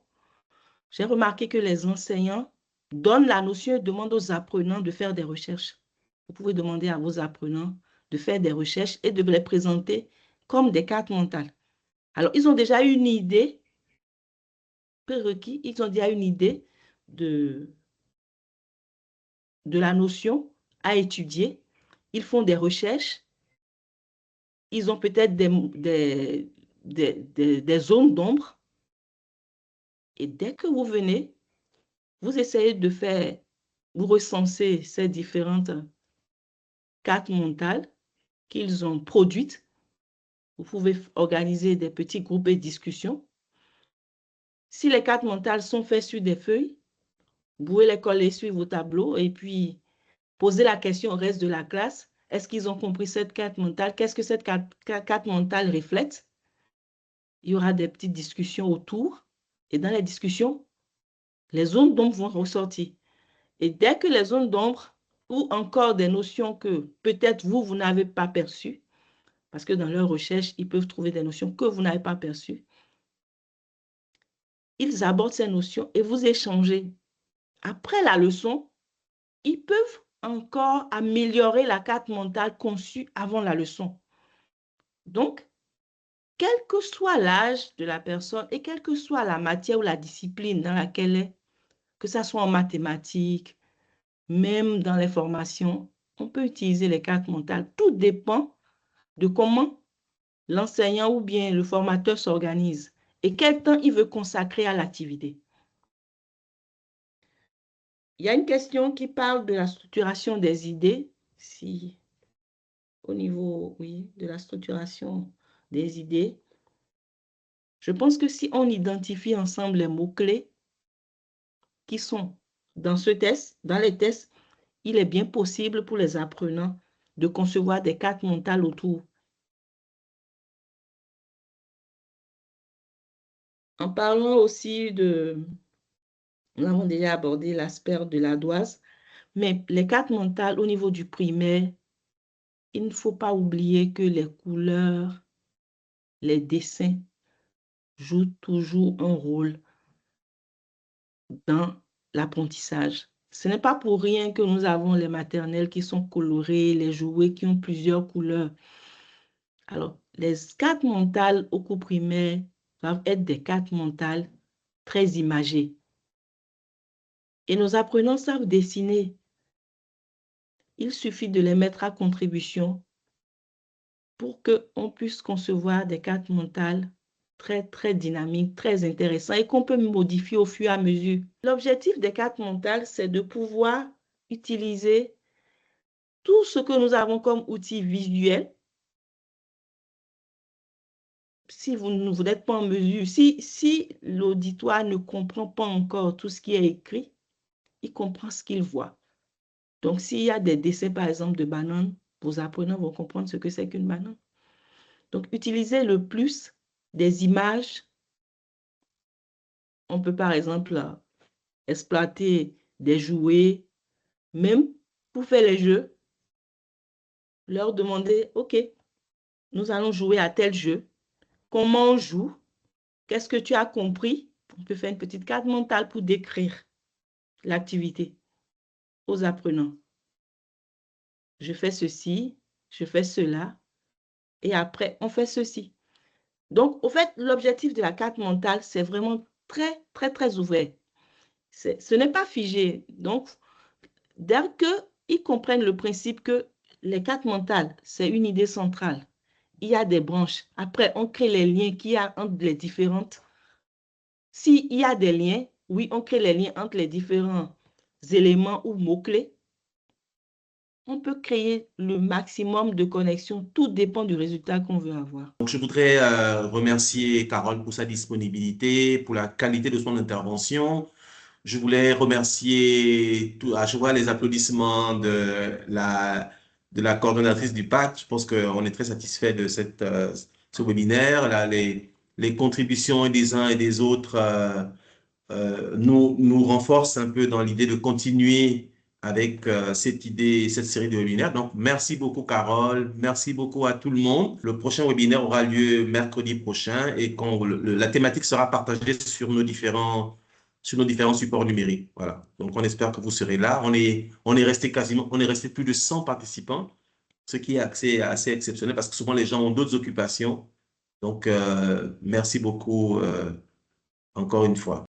j'ai remarqué que les enseignants donnent la notion et demandent aux apprenants de faire des recherches. Vous pouvez demander à vos apprenants de faire des recherches et de les présenter comme des cartes mentales. Alors, ils ont déjà une idée, prérequis, ils ont déjà une idée de la notion à étudier. Ils font des recherches. Ils ont peut-être des zones d'ombre. Et dès que vous venez, vous essayez de faire, vous recensez ces différentes cartes mentales qu'ils ont produites. Vous pouvez organiser des petits groupes et discussions. Si les cartes mentales sont faites sur des feuilles, vous pouvez les coller sur vos tableaux et puis poser la question au reste de la classe. Est-ce qu'ils ont compris cette carte mentale? Qu'est-ce que cette carte mentale reflète? Il y aura des petites discussions autour. Et dans les discussions, les zones d'ombre vont ressortir. Et dès que les zones d'ombre ou encore des notions que peut-être vous n'avez pas perçues, parce que dans leur recherche, ils peuvent trouver des notions que vous n'avez pas perçues. Ils abordent ces notions et vous échangez. Après la leçon, ils peuvent encore améliorer la carte mentale conçue avant la leçon. Donc, quel que soit l'âge de la personne et quelle que soit la matière ou la discipline dans laquelle elle est, que ce soit en mathématiques, même dans les formations, on peut utiliser les cartes mentales. Tout dépend de comment l'enseignant ou bien le formateur s'organise et quel temps il veut consacrer à l'activité. Il y a une question qui parle de la structuration des idées. Si, au niveau, oui, de la structuration des idées, je pense que si on identifie ensemble les mots-clés qui sont dans ce test, dans les tests, il est bien possible pour les apprenants de concevoir des cartes mentales autour. En parlant aussi de, nous avons déjà abordé l'aspect de l'ardoise, mais les cartes mentales au niveau du primaire, il ne faut pas oublier que les couleurs, les dessins jouent toujours un rôle dans l'apprentissage. Ce n'est pas pour rien que nous avons les maternelles qui sont colorées, les jouets qui ont plusieurs couleurs. Alors, les cartes mentales au cours primaire doivent être des cartes mentales très imagées. Et nos apprenants savent dessiner. Il suffit de les mettre à contribution pour qu'on puisse concevoir des cartes mentales très, très dynamiques, très intéressantes et qu'on peut modifier au fur et à mesure. L'objectif des cartes mentales, c'est de pouvoir utiliser tout ce que nous avons comme outils visuels. Si vous n'êtes pas en mesure, si l'auditoire ne comprend pas encore tout ce qui est écrit, il comprend ce qu'il voit. Donc, s'il y a des dessins, par exemple, de bananes, vos apprenants vont comprendre ce que c'est qu'une banane. Donc, utilisez le plus des images. On peut, par exemple, exploiter des jouets, même pour faire les jeux, leur demander, OK, nous allons jouer à tel jeu. Comment on joue? Qu'est-ce que tu as compris? On peut faire une petite carte mentale pour décrire l'activité aux apprenants. Je fais ceci, je fais cela, et après, on fait ceci. Donc, au fait, l'objectif de la carte mentale, c'est vraiment très, très, très ouvert. Ce n'est pas figé. Donc, dès qu'ils comprennent le principe que les cartes mentales, c'est une idée centrale, il y a des branches. Après, on crée les liens qu'il y a entre les différentes. S'il y a des liens, oui, on crée les liens entre les différents éléments ou mots-clés. On peut créer le maximum de connexions. Tout dépend du résultat qu'on veut avoir. Donc, je voudrais remercier Carole pour sa disponibilité, pour la qualité de son intervention. Je voulais remercier, je vois les applaudissements de la coordonnatrice du pacte. Je pense qu'on est très satisfait de ce webinaire. Là, les contributions des uns et des autres nous renforcent un peu dans l'idée de continuer avec cette série de webinaires. Donc, merci beaucoup, Carole. Merci beaucoup à tout le monde. Le prochain webinaire aura lieu mercredi prochain et quand la thématique sera partagée sur nos différents supports numériques. Voilà. Donc, on espère que vous serez là. On est resté plus de 100 participants, ce qui est assez exceptionnel parce que souvent les gens ont d'autres occupations. Donc, merci beaucoup encore une fois.